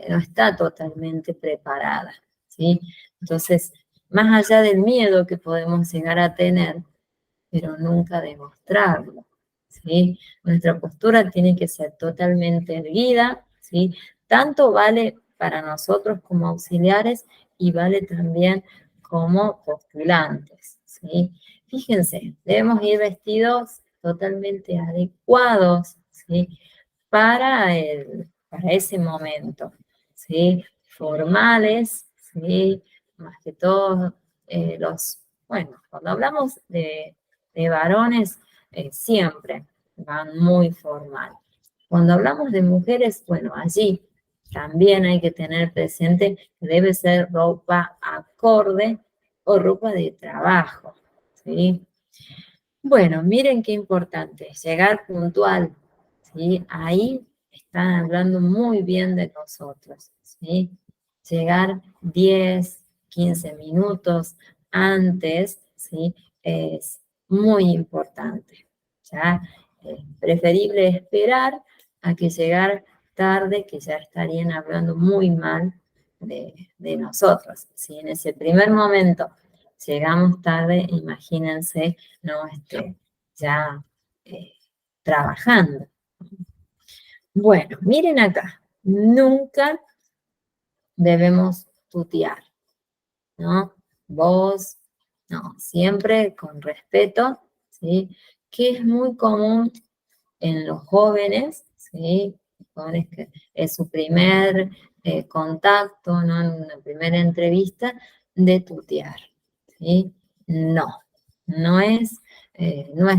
no está totalmente preparada, ¿sí? Entonces, más allá del miedo que podemos llegar a tener, pero nunca demostrarlo, ¿sí? Nuestra postura tiene que ser totalmente erguida, ¿sí? Tanto vale para nosotros como auxiliares y vale también como postulantes, ¿sí? Fíjense, debemos ir vestidos totalmente adecuados, ¿sí? Para ese momento, ¿sí? Formales, ¿sí? Más que todo bueno, cuando hablamos de varones, siempre van muy formal. Cuando hablamos de mujeres, bueno, allí también hay que tener presente que debe ser ropa acorde o ropa de trabajo, ¿sí? Bueno, miren qué importante, llegar puntual, ¿sí? Ahí están hablando muy bien de nosotros, ¿sí? Llegar 10, 15 minutos antes, ¿sí? Es muy importante, ¿ya? Preferible esperar a que llegar tarde, que ya estarían hablando muy mal de nosotros. Si en ese primer momento llegamos tarde, imagínense, ¿no? Ya eh, trabajando. Bueno, miren acá, nunca debemos tutear, ¿no? Vos, no, siempre con respeto, ¿sí? Que es muy común en los jóvenes, ¿sí? Jóvenes que es su primer contacto, ¿no? En una primera entrevista, de tutear, ¿sí? No, no es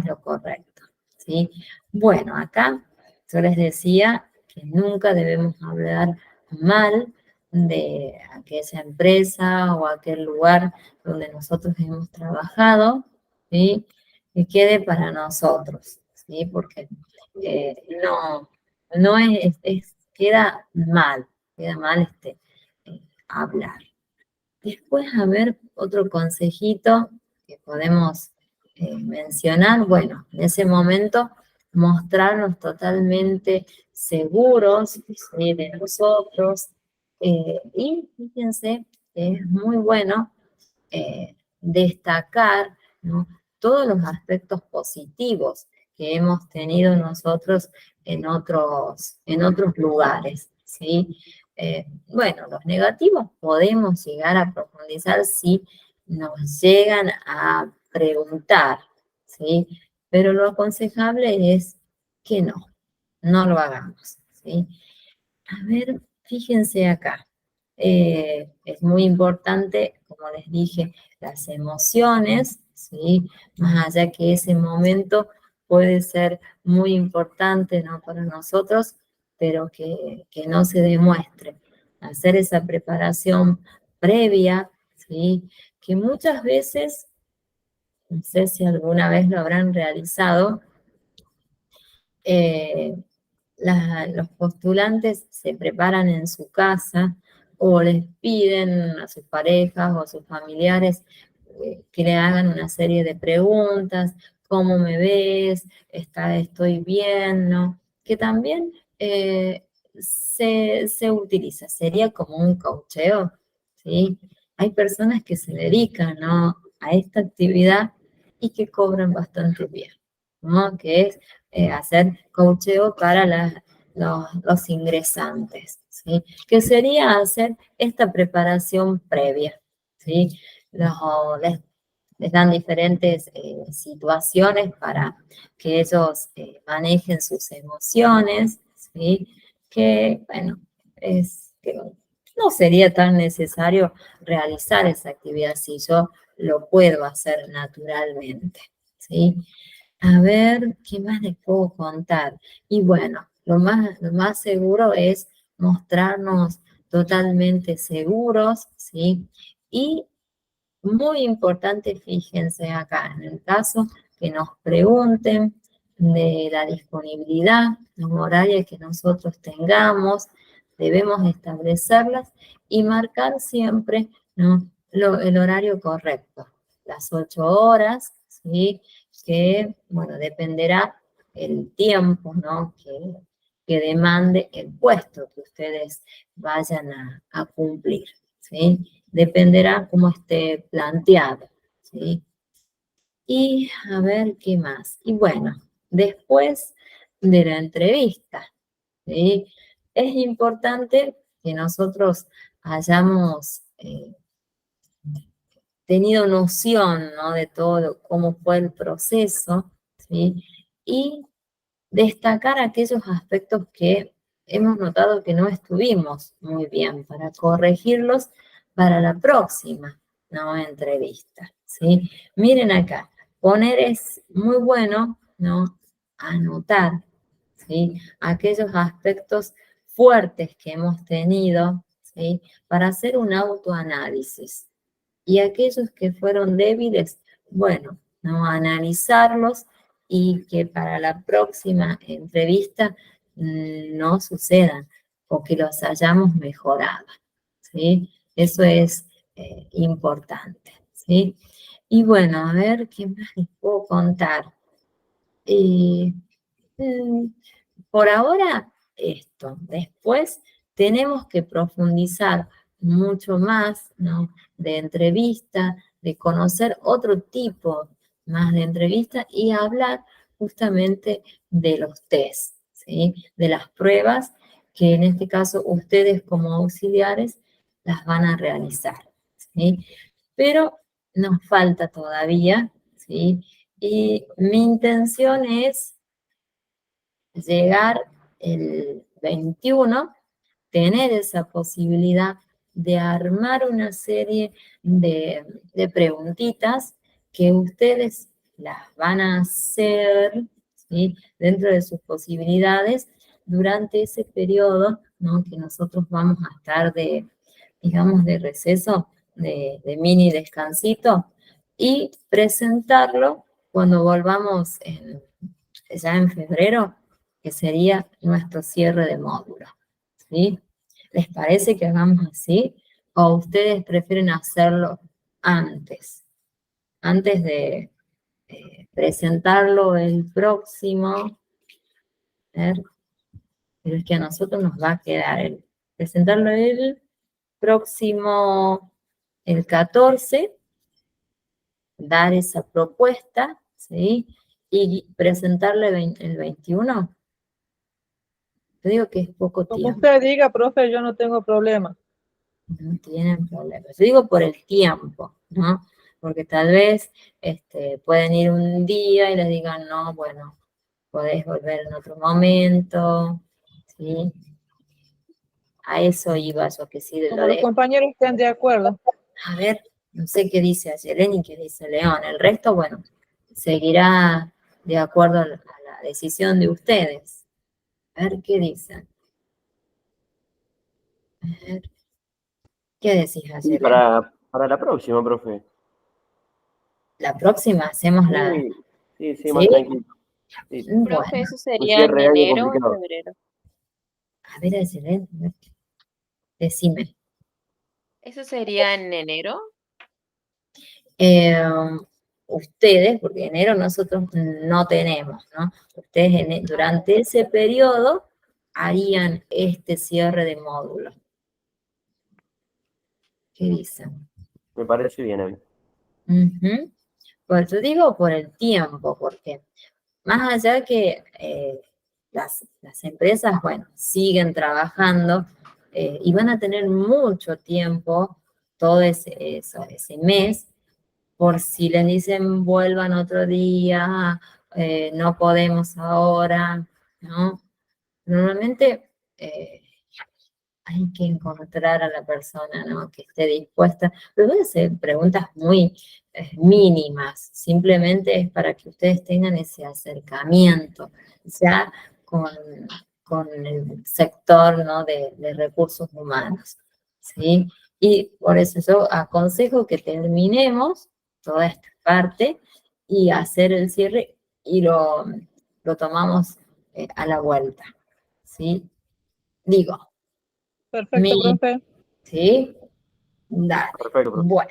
lo correcto, ¿sí? Bueno, acá yo les decía que nunca debemos hablar mal de aquella empresa o aquel lugar donde nosotros hemos trabajado, ¿sí? Que quede para nosotros, ¿sí? Porque no queda mal hablar. Después, a ver, otro consejito que podemos mencionar, bueno, en ese momento mostrarnos totalmente seguros, ¿sí?, de nosotros, y fíjense que es muy bueno destacar, ¿no?, todos los aspectos positivos que hemos tenido nosotros en otros lugares, ¿sí? Bueno, los negativos podemos llegar a profundizar si nos llegan a preguntar, ¿sí? Pero lo aconsejable es que no lo hagamos, ¿sí? A ver, fíjense acá. Es muy importante, como les dije, las emociones, ¿sí? Más allá que ese momento puede ser muy importante, ¿no?, para nosotros, pero que no se demuestre. Hacer esa preparación previa, ¿sí? Que muchas veces, no sé si alguna vez lo habrán realizado, eh, los postulantes se preparan en su casa o les piden a sus parejas o a sus familiares que le hagan una serie de preguntas: ¿cómo me ves? ¿Estoy bien? ¿No? Que también se utiliza, sería como un coacheo, ¿sí? Hay personas que se dedican, ¿no?, a esta actividad y que cobran bastante bien, ¿no? Que es hacer coacheo para los ingresantes, ¿sí? Que sería hacer esta preparación previa, ¿sí? Les dan diferentes situaciones para que ellos manejen sus emociones, ¿sí? Que, bueno, que no sería tan necesario realizar esa actividad si yo lo puedo hacer naturalmente, ¿sí? A ver, ¿qué más les puedo contar? Y bueno, lo más seguro es mostrarnos totalmente seguros, ¿sí? Y muy importante, fíjense acá, en el caso que nos pregunten de la disponibilidad, los horarios que nosotros tengamos, debemos establecerlas y marcar siempre, ¿no?, el horario correcto, las 8 horas, ¿sí? Que, bueno, dependerá el tiempo, ¿no?, que demande el puesto que ustedes vayan a cumplir, ¿sí? Dependerá cómo esté planteado, ¿sí? Y a ver qué más. Y bueno, después de la entrevista, ¿sí?, es importante que nosotros hayamos tenido noción, ¿no?, de todo cómo fue el proceso, ¿sí? Y destacar aquellos aspectos que hemos notado que no estuvimos muy bien para corregirlos para la próxima, ¿no?, entrevista, ¿sí? Miren acá, poner es muy bueno, ¿no?, anotar, ¿sí?, aquellos aspectos fuertes que hemos tenido, ¿sí?, para hacer un autoanálisis. Y aquellos que fueron débiles, bueno, ¿no?, analizarlos y que para la próxima entrevista no sucedan o que los hayamos mejorado, ¿sí? Eso es importante, ¿sí? Y bueno, a ver, ¿qué más les puedo contar? Eh, mm, por ahora, esto. Después tenemos que profundizar mucho más, ¿no?, de entrevista, de conocer otro tipo más de entrevista y hablar justamente de los test, ¿sí?, de las pruebas que en este caso ustedes como auxiliares las van a realizar, ¿sí? Pero nos falta todavía, ¿sí? Y mi intención es llegar el 21, tener esa posibilidad de armar una serie de preguntitas que ustedes las van a hacer, ¿sí?, dentro de sus posibilidades durante ese periodo, ¿no?, que nosotros vamos a estar digamos, de receso, de mini descansito, y presentarlo cuando volvamos ya en febrero, que sería nuestro cierre de módulo, ¿sí? ¿Les parece que hagamos así? ¿O ustedes prefieren hacerlo antes? Antes de presentarlo el próximo, a ver, pero es que a nosotros nos va a quedar presentarlo el próximo, el 14, dar esa propuesta, ¿sí? Y presentarle el 21. Yo digo que es poco Como tiempo. usted diga, profe, yo no tengo problema. No tienen problema. Yo digo por el tiempo, ¿no? Porque tal vez pueden ir un día y les digan, no, bueno, podés volver en otro momento, ¿sí? A eso iba yo, que sí, Como los compañeros estén de acuerdo. A ver, no sé qué dice Ayelen y qué dice León. El resto, bueno, seguirá de acuerdo a la decisión de ustedes. A ver qué dicen. A ver, ¿qué decís, Sí, Ayelen? para la próxima, profe. La próxima hacemos la... Sí, más ¿Sí? tranquilo. Sí. Bueno, Profe, ¿eso Un sería en cierre de año enero o en complicado. febrero? a ver, Ayelen, a ver, decime. ¿Eso sería en enero? Eh, ustedes, porque enero nosotros no tenemos, ¿no? Ustedes durante ese periodo harían este cierre de módulo. ¿Qué dicen? Me parece bien a mí. Ujú. Pues yo digo por el tiempo, porque más allá que las empresas, bueno, siguen trabajando y van a tener mucho tiempo, todo ese mes, por si les dicen vuelvan otro día, no podemos ahora, ¿no? Normalmente hay que encontrar a la persona, ¿no? Que esté dispuesta, pero voy a hacer preguntas muy mínimas, simplemente es para que ustedes tengan ese acercamiento, ya con, con el sector, ¿no? de recursos humanos, ¿sí? Y por eso yo aconsejo que terminemos toda esta parte y hacer el cierre y lo tomamos a la vuelta, ¿sí? Digo, Perfecto, profe. ¿sí? Dale. Perfecto, profe. Bueno,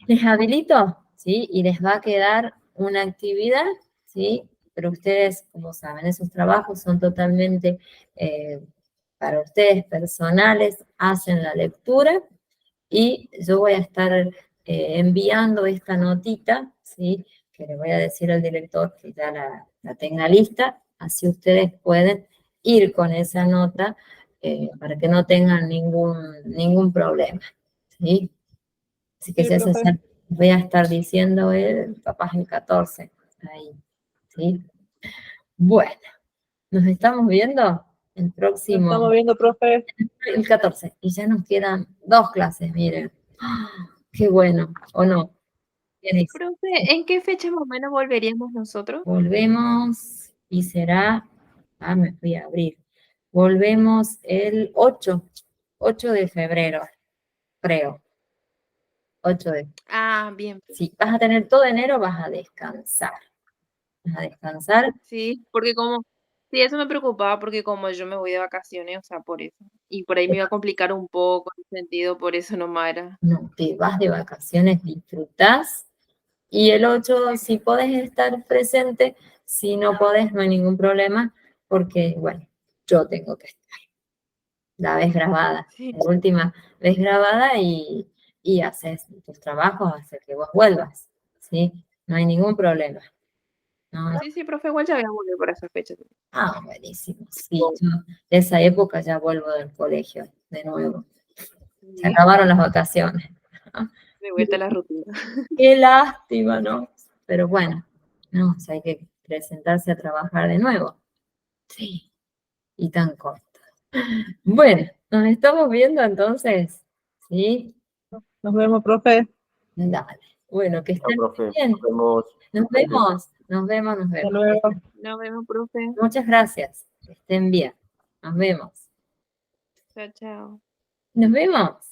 les habilito, ¿sí? Y les va a quedar una actividad, ¿sí? Pero ustedes, como saben, esos trabajos son totalmente para ustedes personales, hacen la lectura y yo voy a estar enviando esta notita, ¿sí? Que le voy a decir al director que ya la tenga lista, así ustedes pueden ir con esa nota para que no tengan ningún problema, ¿sí? Así que Sí, ya profe. voy a estar diciendo capaz el 14, ahí, ¿sí? Bueno, nos estamos viendo el Nos próximo, estamos viendo, profe. el 14, y ya nos quedan 2 clases, miren. ¡Ah! Qué bueno, ¿o no? ¿Qué dice? Profe, ¿en qué fecha más o menos volveríamos nosotros? Volvemos y será, me fui a abrir, volvemos el 8 de febrero, creo, 8 de, Ah, bien. si vas a tener todo enero, vas a descansar, Sí, porque como, sí, eso me preocupaba porque como yo me voy de vacaciones, o sea, por eso. Y por ahí me iba a complicar un poco el sentido, por eso nomás era. no, te vas de vacaciones, disfrutás, y el 8, si podés estar presente, si no podés, no hay ningún problema, porque, bueno, yo tengo que estar. La vez grabada, Sí, la última vez grabada y haces tus trabajos hasta que vos vuelvas, ¿sí? No hay ningún problema. No, no. sí, profe, igual ya voy a volver por esa fecha. Ah, buenísimo, sí, yo de esa época ya vuelvo del colegio de nuevo. Se Sí, acabaron las vacaciones. de vuelta a la rutina. Qué lástima, ¿no? Pero bueno, no, o sea, hay que presentarse a trabajar de nuevo. Sí, y tan corto. Bueno, nos estamos viendo entonces, ¿sí? Nos vemos, profe. Dale. Bueno, que Chao, estén muy profe. bien. Nos vemos. Nos vemos, nos vemos, nos Hasta vemos. luego. Nos vemos, profe. Muchas gracias. Que estén bien. Nos vemos. Chao, chao. Nos vemos.